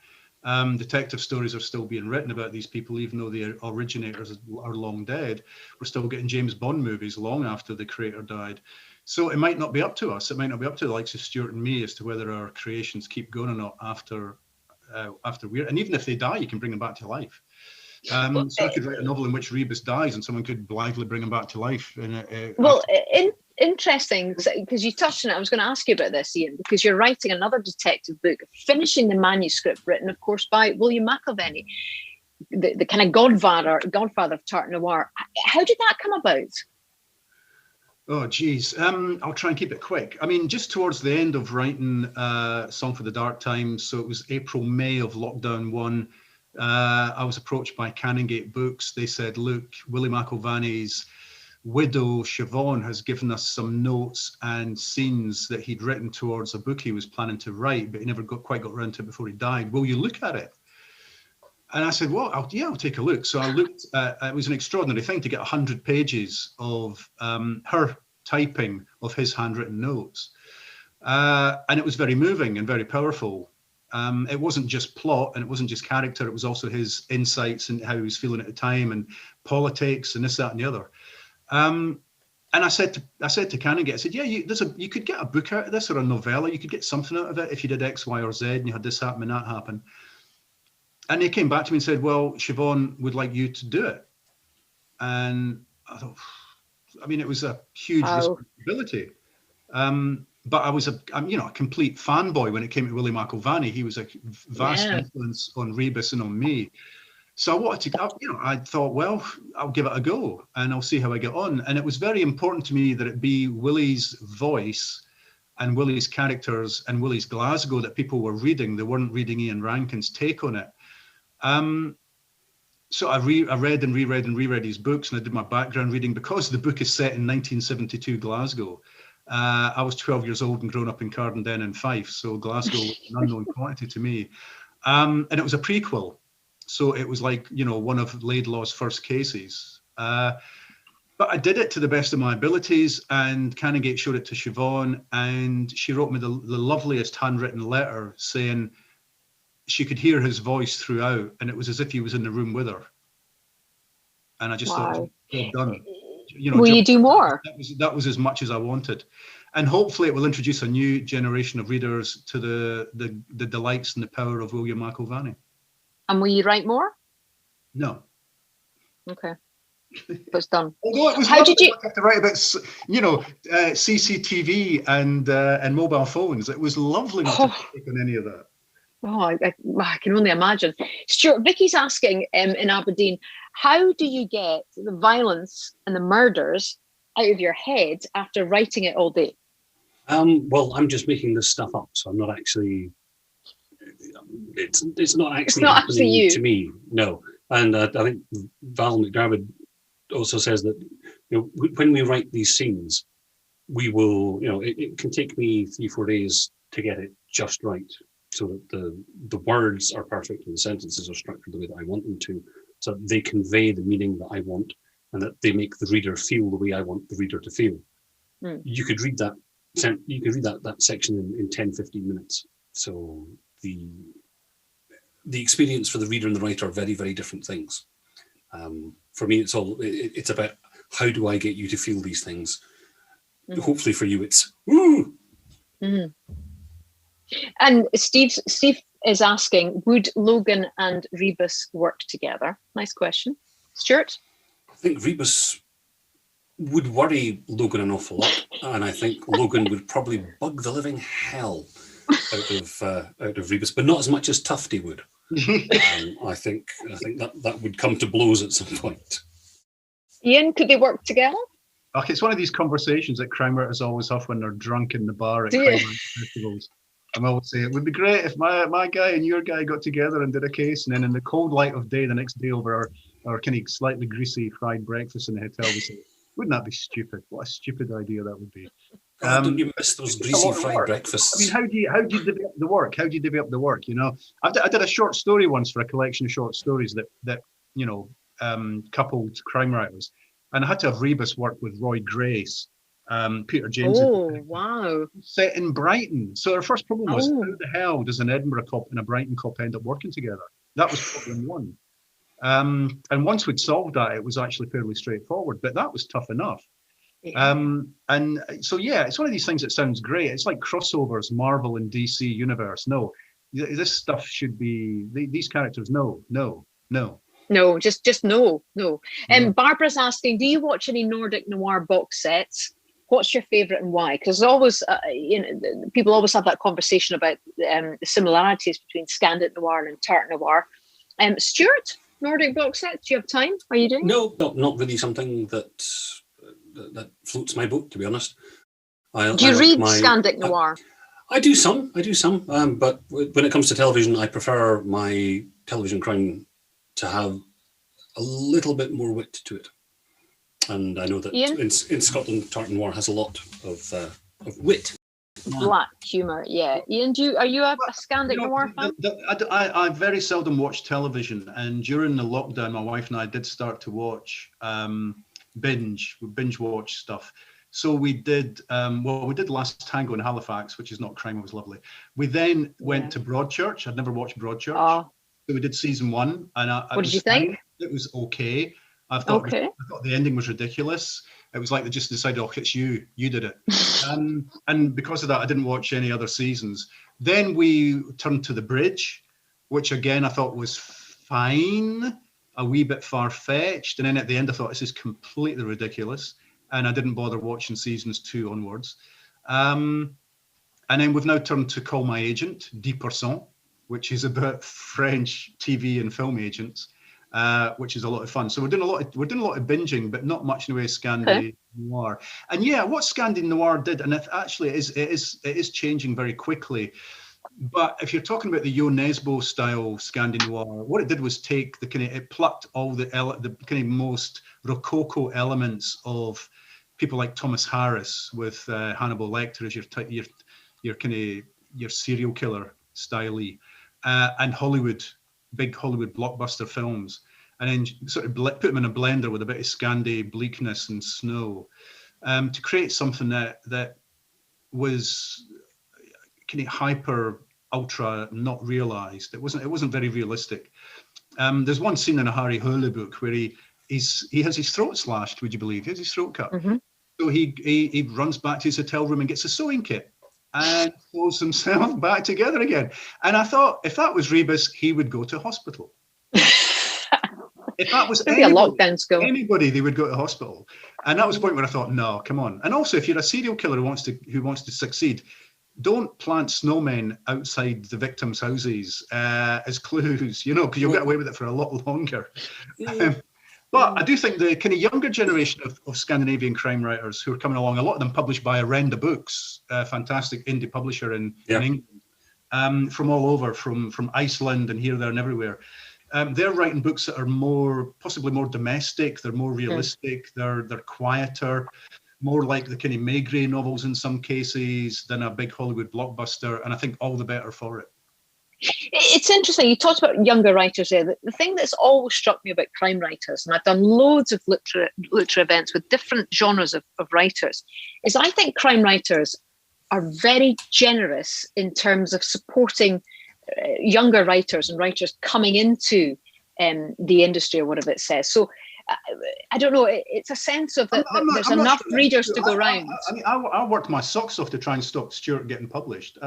Detective stories are still being written about these people, even though the originators are long dead. We're still getting James Bond movies long after the creator died. So it might not be up to us. It might not be up to the likes of Stuart and me as to whether our creations keep going or not after we're. And even if they die, you can bring them back to life. So I could write a novel in which Rebus dies, and someone could blithely bring him back to life. Interesting, because you touched on it. I was going to ask you about this, Ian, because you're writing another detective book, finishing the manuscript written, of course, by William McIlvanney, the kind of godfather of Tartan Noir. How did that come about? Oh, geez. I'll try and keep it quick. I mean, just towards the end of writing Song for the Dark Times, so it was April, May of Lockdown 1, I was approached by Canongate Books. They said, look, Willie McIlvanney's widow, Siobhan, has given us some notes and scenes that he'd written towards a book he was planning to write, but he never quite got around to it before he died. Will you look at it? And I said, well, I'll take a look. So I looked. It was an extraordinary thing to get 100 pages of her typing of his handwritten notes. And it was very moving and very powerful. It wasn't just plot and it wasn't just character. It was also his insights and how he was feeling at the time and politics and this, that, and the other. And I said to Canongate, I said, yeah, you could get a book out of this or a novella. You could get something out of it if you did X, Y, or Z and you had this happen and that happen. And they came back to me and said, well, Siobhan would like you to do it. And I thought, I mean, it was a huge responsibility. But I'm a complete fanboy when it came to Willie McIlvanney. He was a vast influence on Rebus and on me. So I wanted to, I thought, well, I'll give it a go and I'll see how I get on. And it was very important to me that it be Willie's voice and Willie's characters and Willie's Glasgow that people were reading. They weren't reading Ian Rankin's take on it. So I read and reread his books, and I did my background reading because the book is set in 1972 Glasgow. I was 12 years old and grown up in Cardenden and Fife, so Glasgow was an unknown quantity to me. And it was a prequel. So it was like, one of Laidlaw's first cases. But I did it to the best of my abilities, and Canongate showed it to Siobhan, and she wrote me the loveliest handwritten letter saying she could hear his voice throughout, and it was as if he was in the room with her. And I just thought, well done. Will you do more? That was as much as I wanted. And hopefully it will introduce a new generation of readers to the delights and the power of William McIlvanney. And will you write more? No. Okay. It's done. Although it was How did you have to write about, CCTV and mobile phones. It was lovely not to take on any of that. Oh, I can only imagine. Stuart, Vicky's asking in Aberdeen, how do you get the violence and the murders out of your head after writing it all day? Well, I'm just making this stuff up, so I'm not actually. It's not actually you. To me, no. And I think Val McDermott also says that when we write these scenes, we will. It can take me 3-4 days to get it just right, so that the words are perfect and the sentences are structured the way that I want them to, so that they convey the meaning that I want and that they make the reader feel the way I want the reader to feel. You could read that section in 10-15 minutes. So the experience for the reader and the writer are very, very different things. For me, it's about how do I get you to feel these things. Hopefully for you, it's woo. And Steve is asking, would Logan and Rebus work together? Nice question. Stuart? I think Rebus would worry Logan an awful lot, and I think Logan would probably bug the living hell out of Rebus, but not as much as Tufty would. I think that would come to blows at some point. Ian, could they work together? Okay, it's one of these conversations that crime writers always have when they're drunk in the bar at crime writing festivals. I'm always saying it would be great if my guy and your guy got together and did a case, and then in the cold light of day the next day over our kind of slightly greasy fried breakfast in the hotel, we say, wouldn't that be stupid? What a stupid idea that would be. Don't you miss those greasy fried breakfasts? I mean, how do you divvy up the work? How do you divvy up the work? I did a short story once for a collection of short stories that coupled crime writers, And I had to have Rebus work with Roy Grace, Peter James. Oh, wow. Set in Brighton. So our first problem was, Oh. how the hell does an Edinburgh cop and a Brighton cop end up working together? That was problem one. And once we'd solved that, it was actually fairly straightforward, but that was tough enough. Yeah. And so, yeah, it's one of these things that sounds great. It's like crossovers, Marvel and DC universe. No, this stuff should be, these characters, no. No, just no. And Barbara's asking, do you watch any Nordic noir box sets? What's your favorite and why? Because always, people always have that conversation about the similarities between Scandinavian noir and Tartan Noir. Stuart, Nordic box sets, do you have time? Are you doing? No, not really something that floats my boat, to be honest. Do you read Scandinavian Noir? I do some, but when it comes to television, I prefer my television crime to have a little bit more wit to it. And I know that in Scotland, Tartan Noir has a lot of wit. Black humour, yeah. Ian, are you a Scandinavian Noir fan? I very seldom watch television, and during the lockdown, my wife and I did start to watch binge watch stuff. So we did, we did Last Tango in Halifax, which is not crime, it was lovely. We then went to Broadchurch. I'd never watched Broadchurch. So we did season 1. And what did you think? It was okay. I thought the ending was ridiculous. It was like they just decided, oh, it's you did it. And because of that, I didn't watch any other seasons. Then we turned to The Bridge, which again, I thought was fine, a wee bit far-fetched. And then at the end, I thought, this is completely ridiculous. And I didn't bother watching seasons 2 onwards. And then we've now turned to Call My Agent, 10%, which is about French TV and film agents, which is a lot of fun. So we're doing a lot of binging, but not much in the way of Scandinavian Noir. And yeah, what Scandinavian Noir did, and it is changing very quickly. But if you're talking about the Jo Nesbø style Scandinavian Noir, what it did was take it plucked all the kind of most rococo elements of people like Thomas Harris with Hannibal Lecter as your serial killer style-y, and big Hollywood blockbuster films, and then sort of put them in a blender with a bit of Scandi bleakness and snow, to create something that was kind of hyper ultra not realized. It wasn't very realistic. There's one scene in a Harry Hole book where he has his throat slashed, would you believe? He has his throat cut. Mm-hmm. So he runs back to his hotel room and gets a sewing kit and sews himself back together again. And I thought, if that was Rebus, he would go to hospital. If that was anybody, they would go to hospital. And that was the point where I thought, no, come on. And also, if you're a serial killer who wants to succeed, don't plant snowmen outside the victims' houses as clues, because you'll get away with it for a lot longer. But I do think the kind of younger generation of Scandinavian crime writers who are coming along, a lot of them published by Arenda Books, a fantastic indie publisher in England, from all over, from Iceland and here, there, and everywhere. They're writing books that are possibly more domestic. They're more realistic. They're quieter, more like the kind of Maigret novels in some cases than a big Hollywood blockbuster. And I think all the better for it. It's interesting. You talked about younger writers there. The thing that's always struck me about crime writers, and I've done loads of literature events with different genres of writers, is I think crime writers are very generous in terms of supporting younger writers and writers coming into the industry or whatever it says. So I don't know, it's a sense of that there's enough readers to go around. I worked my socks off to try and stop Stuart getting published.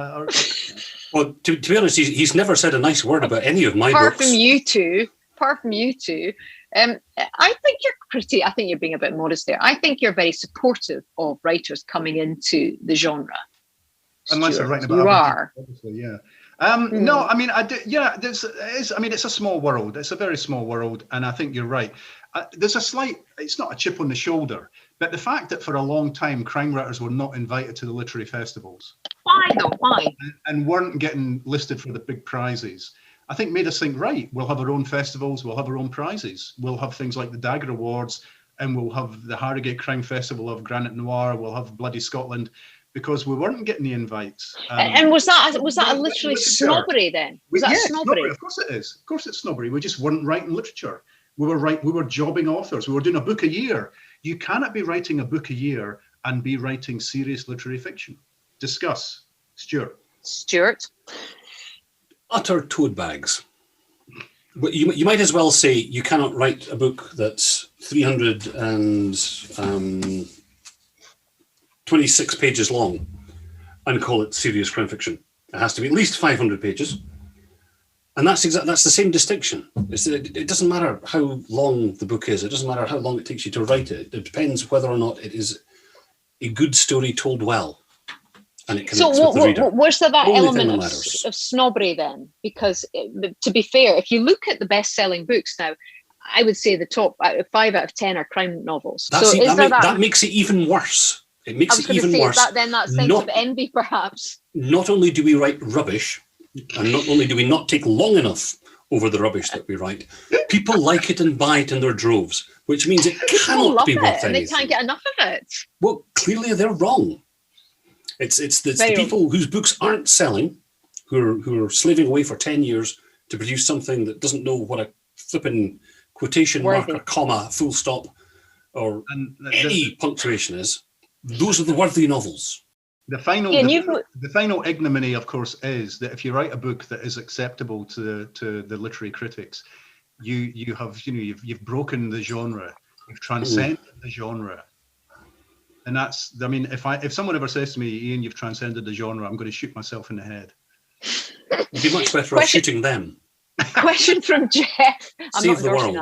Well, to be honest, he's never said a nice word about any of my books. Apart from you two. I think you're being a bit modest there. I think you're very supportive of writers coming into the genre. Unless they're writing about you are. Obviously, yeah. No, I mean, it's a small world. It's a very small world. And I think you're right. There's it's not a chip on the shoulder, but the fact that for a long time, crime writers were not invited to the literary festivals. Why though? Why? And weren't getting listed for the big prizes, I think made us think, right, we'll have our own festivals, we'll have our own prizes. We'll have things like the Dagger Awards, and we'll have the Harrogate Crime Festival of Granite Noir, we'll have Bloody Scotland, because we weren't getting the invites. And was that a literally snobbery then? Was that snobbery? Of course it is. Of course it's snobbery. We just weren't writing literature. We were jobbing authors. We were doing a book a year. You cannot be writing a book a year and be writing serious literary fiction. Discuss, Stuart. Stuart. Utter toad bags. But you might as well say you cannot write a book that's 326 pages long and call it serious crime fiction. It has to be at least 500 pages. And that's the same distinction. It doesn't matter how long the book is. It doesn't matter how long it takes you to write it. It depends whether or not it is a good story told well. And it connects with the reader. Was there that element of snobbery then? Because to be fair, if you look at the best-selling books now, I would say the top 5 out of 10 are crime novels. That makes it even worse. It makes it even worse. That sense of envy, perhaps. Not only do we write rubbish, and not only do we not take long enough over the rubbish that we write, people like it and buy it in their droves, which means it cannot be worth anything. And they can't get enough of it. Well, clearly they're wrong. It's the people whose books aren't selling, who are slaving away for 10 years to produce something that doesn't know what a flipping quotation mark or comma, full stop, or any punctuation is. Those are the worthy novels. The final ignominy, of course, is that if you write a book that is acceptable to the literary critics, you've broken the genre, you've transcended the genre. And that's, I mean, if someone ever says to me, Ian, you've transcended the genre, I'm going to shoot myself in the head. You'd be much better off shooting them. Question from Jeff. Save the world.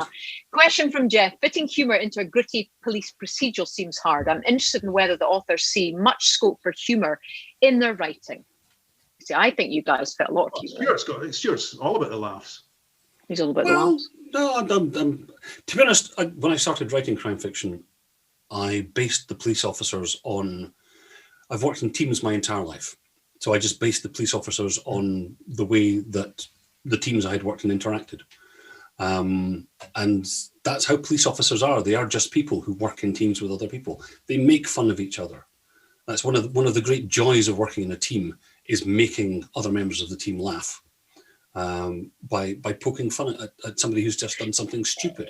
Question from Jeff. Fitting humour into a gritty police procedural seems hard. I'm interested in whether the authors see much scope for humour in their writing. See, I think you guys fit a lot of humour. Stuart's all about the laughs. He's all about the laughs. No, to be honest, when I started writing crime fiction, I based the police officers on, I've worked in teams my entire life. So I just based the police officers on the way that the teams I had worked in interacted. And that's how police officers are. They are just people who work in teams with other people. They make fun of each other. That's one of the great joys of working in a team, is making other members of the team laugh by poking fun at somebody who's just done something stupid.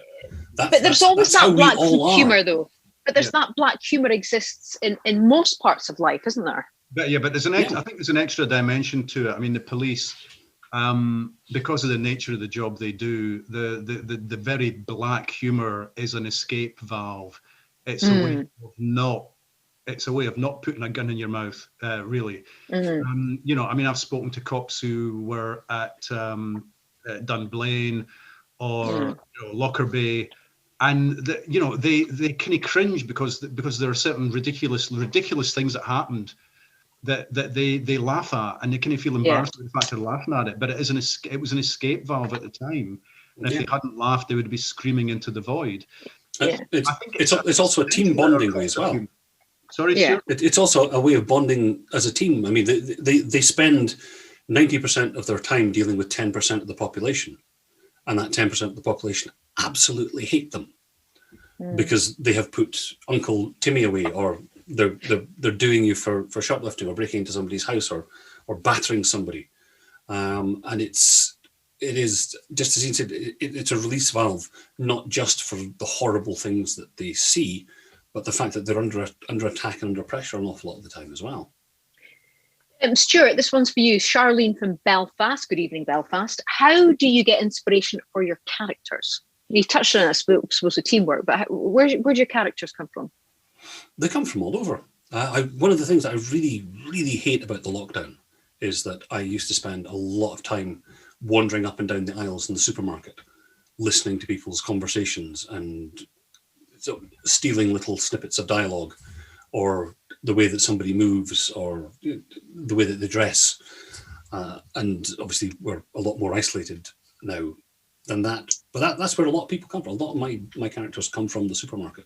But there's always that black humour, though. But there's that black humour exists in most parts of life, isn't there? But there's I think there's an extra dimension to it. I mean, the police, because of the nature of the job they do, the very black humour is an escape valve. It's a way of not putting a gun in your mouth, really. I've spoken to cops who were at Dunblane or Lockerbie, and they kind of cringe because there are certain ridiculous things that happened that they laugh at, and they kind of feel embarrassed with the fact they're laughing at it. But it was an escape valve at the time, and if they hadn't laughed, they would be screaming into the void. It's also a team bonding way as well. Sorry, Stuart? It's also a way of bonding as a team. I mean, they spend 90% of their time dealing with 10% of the population, and that 10% of the population absolutely hate them because they have put Uncle Timmy away, or they're doing you for shoplifting or breaking into somebody's house or battering somebody, and it is just as Ian said, it's a release valve, not just for the horrible things that they see, but the fact that they're under attack and under pressure an awful lot of the time as well. Stuart, this one's for you. Charlene from Belfast. Good evening, Belfast. How do you get inspiration for your characters? You touched on it, I suppose, with teamwork, but where do your characters come from? They come from all over. One of the things that I really, really hate about the lockdown is that I used to spend a lot of time wandering up and down the aisles in the supermarket, listening to people's conversations and stealing little snippets of dialogue, or the way that somebody moves, or the way that they dress. And obviously we're a lot more isolated now than that. But that's where a lot of people come from. A lot of my characters come from the supermarket.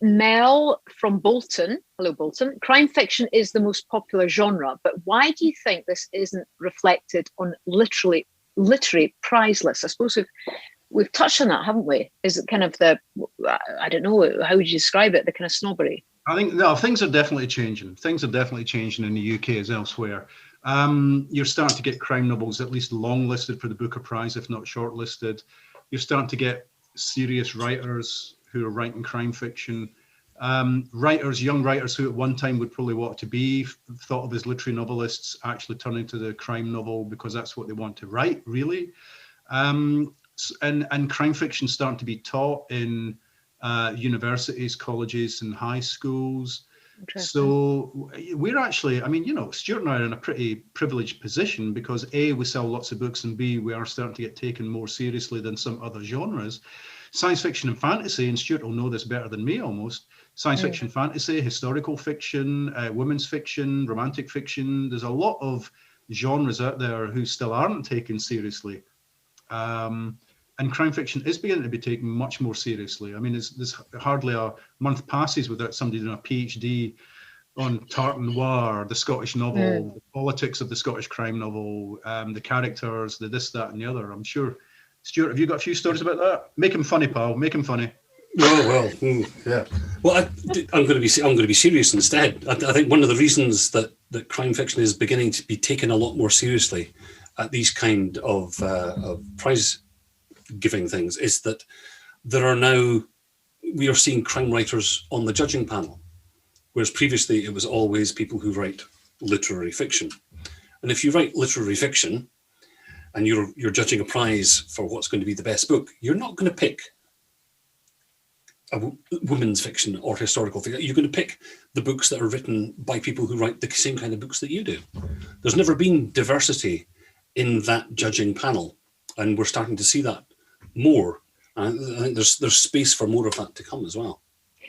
Mel from Bolton. Hello, Bolton. Crime fiction is the most popular genre, but why do you think this isn't reflected on literary prize lists? I suppose we've touched on that, haven't we? Is it kind of I don't know, how would you describe it, the kind of snobbery? I think, no, things are definitely changing. Things are definitely changing in the UK as elsewhere. You're starting to get crime novels at least long listed for the Booker Prize, if not shortlisted. You're starting to get serious writers who are writing crime fiction. Young writers who at one time would probably want to be thought of as literary novelists, actually turning to the crime novel because that's what they want to write, really. And crime fiction starting to be taught in universities, colleges, and high schools. So we're actually, I mean, Stuart and I are in a pretty privileged position because A, we sell lots of books, and B, we are starting to get taken more seriously than some other genres. Science fiction and fantasy, and Stuart will know this better than me almost, science fiction, fantasy, historical fiction, women's fiction, romantic fiction. There's a lot of genres out there who still aren't taken seriously. And crime fiction is beginning to be taken much more seriously. I mean, there's hardly a month passes without somebody doing a PhD on Tartan Noir, the Scottish novel, the politics of the Scottish crime novel, the characters, the this, that, and the other. I'm sure. Stuart, have you got a few stories about that? Make him funny, pal. Make him funny. Oh well, yeah. Well, I'm going to be serious instead. I think one of the reasons that crime fiction is beginning to be taken a lot more seriously at these kind of prize giving things is that we are seeing crime writers on the judging panel, whereas previously it was always people who write literary fiction. And if you write literary fiction and you're judging a prize for what's going to be the best book, you're not going to pick a women's fiction or historical fiction. You're going to pick the books that are written by people who write the same kind of books that you do. There's never been diversity in that judging panel, and we're starting to see that more. I think there's space for more of that to come as well.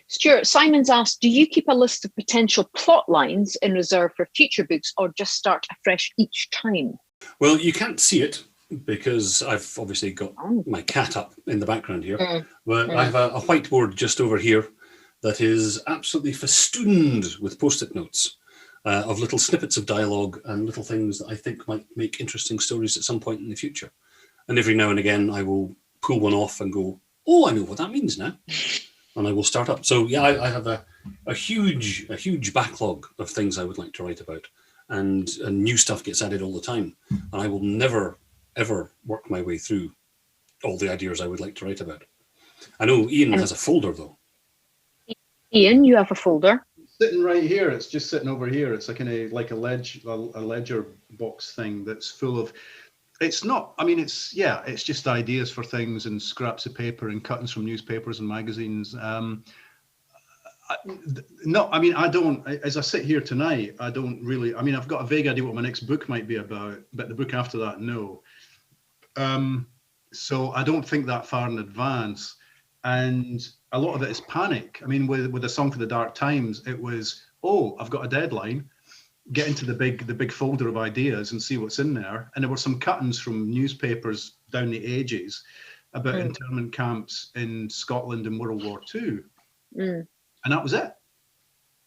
Stuart, Simon's asked, do you keep a list of potential plot lines in reserve for future books or just start afresh each time? Well, you can't see it because I've obviously got my cat up in the background here. But I have a whiteboard just over here that is absolutely festooned with post-it notes of little snippets of dialogue and little things that I think might make interesting stories at some point in the future. And every now and again, I will pull one off and go, oh, I know what that means now. And I will start up. So yeah, I have a huge backlog of things I would like to write about, and new stuff gets added all the time. And I will never, ever work my way through all the ideas I would like to write about. I know Ian has a folder though. Ian, you have a folder? It's sitting right here. It's just sitting over here. It's like a ledger box thing that's full of. It's not, I mean, it's just ideas for things and scraps of paper and cuttings from newspapers and magazines. I don't, as I sit here tonight, I don't really, I mean, I've got a vague idea what my next book might be about, but the book after that, no. So I don't think that far in advance. And a lot of it is panic. I mean, with A Song for the Dark Times, it was, oh, I've got a deadline. Get into the big folder of ideas and see what's in there. And there were some cuttings from newspapers down the ages about internment camps in Scotland in World War II. And that was it.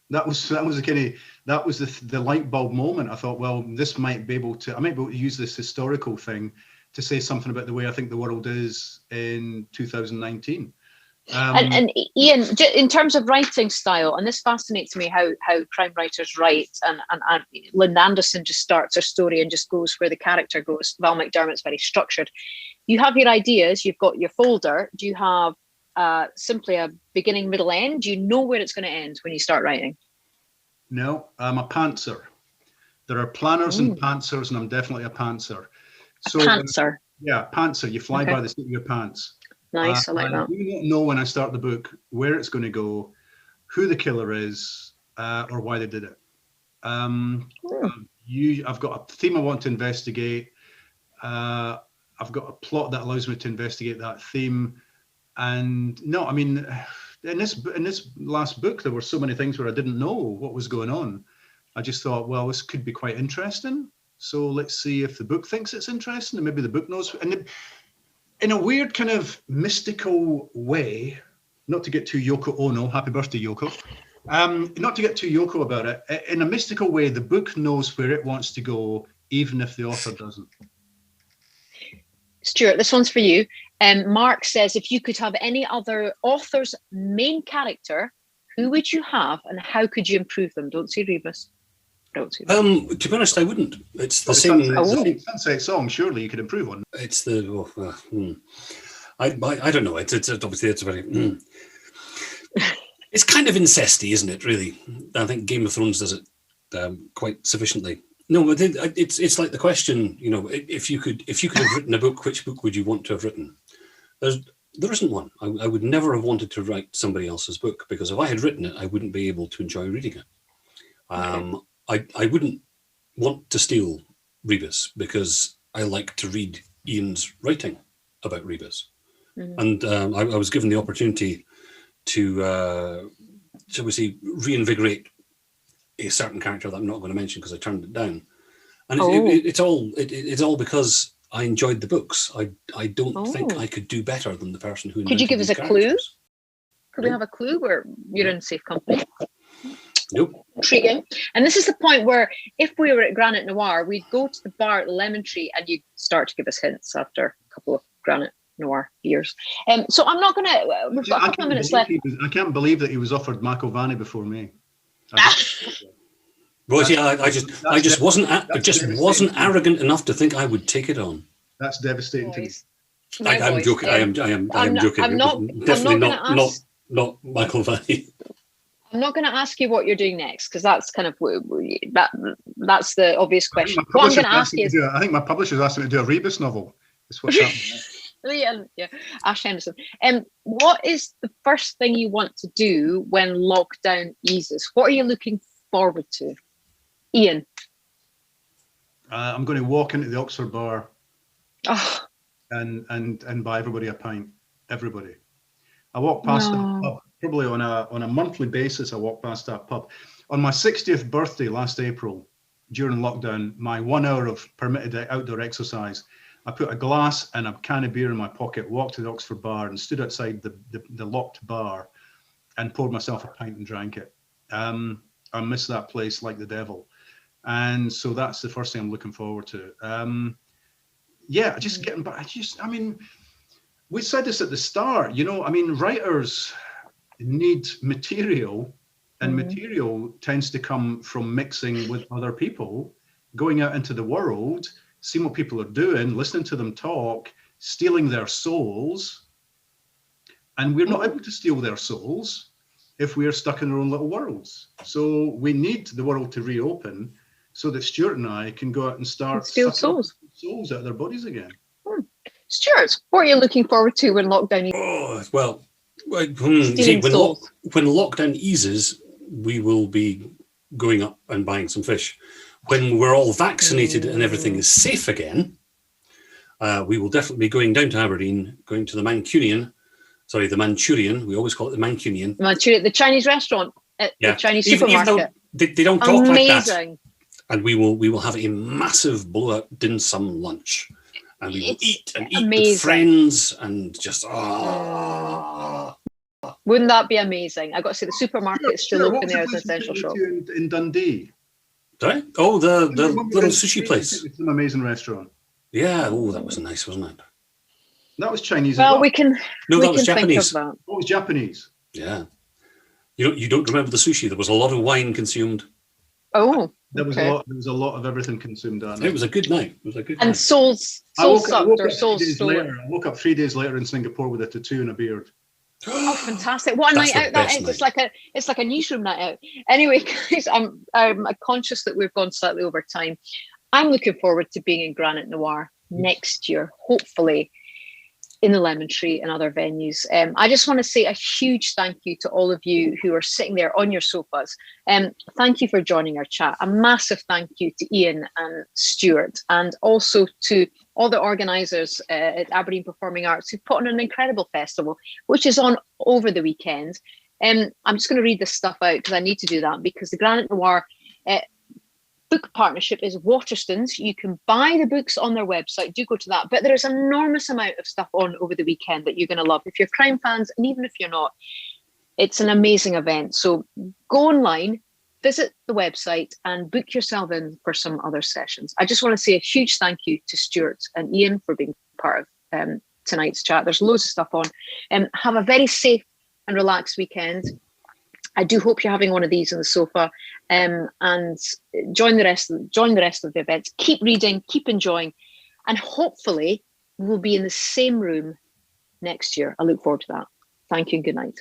That was the light bulb moment. I thought, well, I might be able to use this historical thing to say something about the way I think the world is in 2019. And Ian, in terms of writing style, and this fascinates me how crime writers write, and Lynn Anderson just starts her story and just goes where the character goes. Val McDermott's very structured. You have your ideas, you've got your folder. Do you have simply a beginning, middle, end? Do you know where it's going to end when you start writing? No, I'm a pantser. There are planners and pantsers, and I'm definitely a pantser. So, pantser? Yeah, pantser. You fly by the seat of your pants. Nice, I like that. I do not know when I start the book where it's going to go, who the killer is, or why they did it. I've got a theme I want to investigate. I've got a plot that allows me to investigate that theme. And no, I mean, in this last book, there were so many things where I didn't know what was going on. I just thought, well, this could be quite interesting. So let's see if the book thinks it's interesting, and maybe the book knows. And in a weird kind of mystical way, not to get too Yoko Ono, happy birthday, Yoko. Not to get too Yoko about it. In a mystical way, the book knows where it wants to go, even if the author doesn't. Stuart, this one's for you. Mark says, if you could have any other author's main character, who would you have and how could you improve them? Don't say Rebus. To be honest, I wouldn't. It's the same. Sunset Song, surely you could improve on. It's the. I don't know. It's obviously it's very. It's kind of incesty, isn't it? Really, I think Game of Thrones does it quite sufficiently. No, but it's like the question, you know, if you could have written a book, which book would you want to have written? There isn't one. I would never have wanted to write somebody else's book, because if I had written it, I wouldn't be able to enjoy reading it. I wouldn't want to steal Rebus, because I like to read Ian's writing about Rebus. And I was given the opportunity to, shall we say, reinvigorate a certain character that I'm not going to mention because I turned it down. And it's all because I enjoyed the books. I don't think I could do better than the person who. Could you give us a clue? Could we have a clue where you're in safe company? Nope. Intriguing. And this is the point where, if we were at Granite Noir, we'd go to the bar at the Lemon Tree and you'd start to give us hints after a couple of Granite Noir beers. So I'm not going to. We've got a couple of minutes left. I can't believe that he was offered McIlvanney before me. Well, yeah, I just wasn't arrogant enough to think I would take it on. That's devastating to me. I'm joking. I am joking. I'm not McIlvanney. I'm not going to ask you what you're doing next, because that's kind of that's the obvious question. What I'm going to ask you is, I think my publisher's asked me to do a Rebus novel. That's what's happening. Yeah, Ash Henderson. What is the first thing you want to do when lockdown eases? What are you looking forward to, Ian? I'm going to walk into the Oxford bar and buy everybody a pint. Everybody. I walk past that pub probably on a monthly basis. I walk past that pub. On my 60th birthday last April, during lockdown, my 1 hour of permitted outdoor exercise, I put a glass and a can of beer in my pocket, walked to the Oxford bar and stood outside the locked bar and poured myself a pint and drank it. I miss that place like the devil. And so that's the first thing I'm looking forward to. Just getting back. We said this at the start, writers need material, and material tends to come from mixing with other people, going out into the world, seeing what people are doing, listening to them talk, stealing their souls. And we're not able to steal their souls if we are stuck in our own little worlds. So we need the world to reopen so that Stuart and I can go out and start steal souls out of their bodies again. Stuart, what are you looking forward to when lockdown eases? Oh, well, when lockdown eases, we will be going up and buying some fish. When we're all vaccinated and everything is safe again, we will definitely be going down to Aberdeen, going to the Manchurian. We always call it the Mancunian. The Chinese restaurant at the Chinese supermarket. They don't talk like that. And we will have a massive blowout dim sum lunch. And we will eat with friends and just Wouldn't that be amazing? I've got to say, the supermarket's still open there as an essential shop. In Dundee. Sorry? Oh, the little sushi place. It's an amazing restaurant. Yeah. Oh, that was nice, wasn't it? That was Chinese. Well, we can. No, that was Japanese. That was Japanese. Yeah. You don't remember the sushi? There was a lot of wine consumed. Oh. There was a lot of everything consumed on it. It was a good night. And souls sucked or souls stolen. I woke up 3 days later in Singapore with a tattoo and a beard. Oh, fantastic! What a night out that is! It's like a newsroom night out. Anyway, guys, I'm conscious that we've gone slightly over time. I'm looking forward to being in Granite Noir next year, hopefully in the Lemon Tree and other venues. I just want to say a huge thank you to all of you who are sitting there on your sofas. Thank you for joining our chat. A massive thank you to Ian and Stuart, and also to all the organisers at Aberdeen Performing Arts who put on an incredible festival, which is on over the weekend. I'm just going to read this stuff out because I need to do that, because the Granite Noir book partnership is Waterstones. You can buy the books on their website. Do go to that. But there's an enormous amount of stuff on over the weekend that you're going to love. If you're crime fans, and even if you're not, it's an amazing event. So go online, visit the website, and book yourself in for some other sessions. I just want to say a huge thank you to Stuart and Ian for being part of tonight's chat. There's loads of stuff on. Have a very safe and relaxed weekend. I do hope you're having one of these on the sofa, and join the rest of the events. Keep reading, keep enjoying, and hopefully we'll be in the same room next year. I look forward to that. Thank you and good night.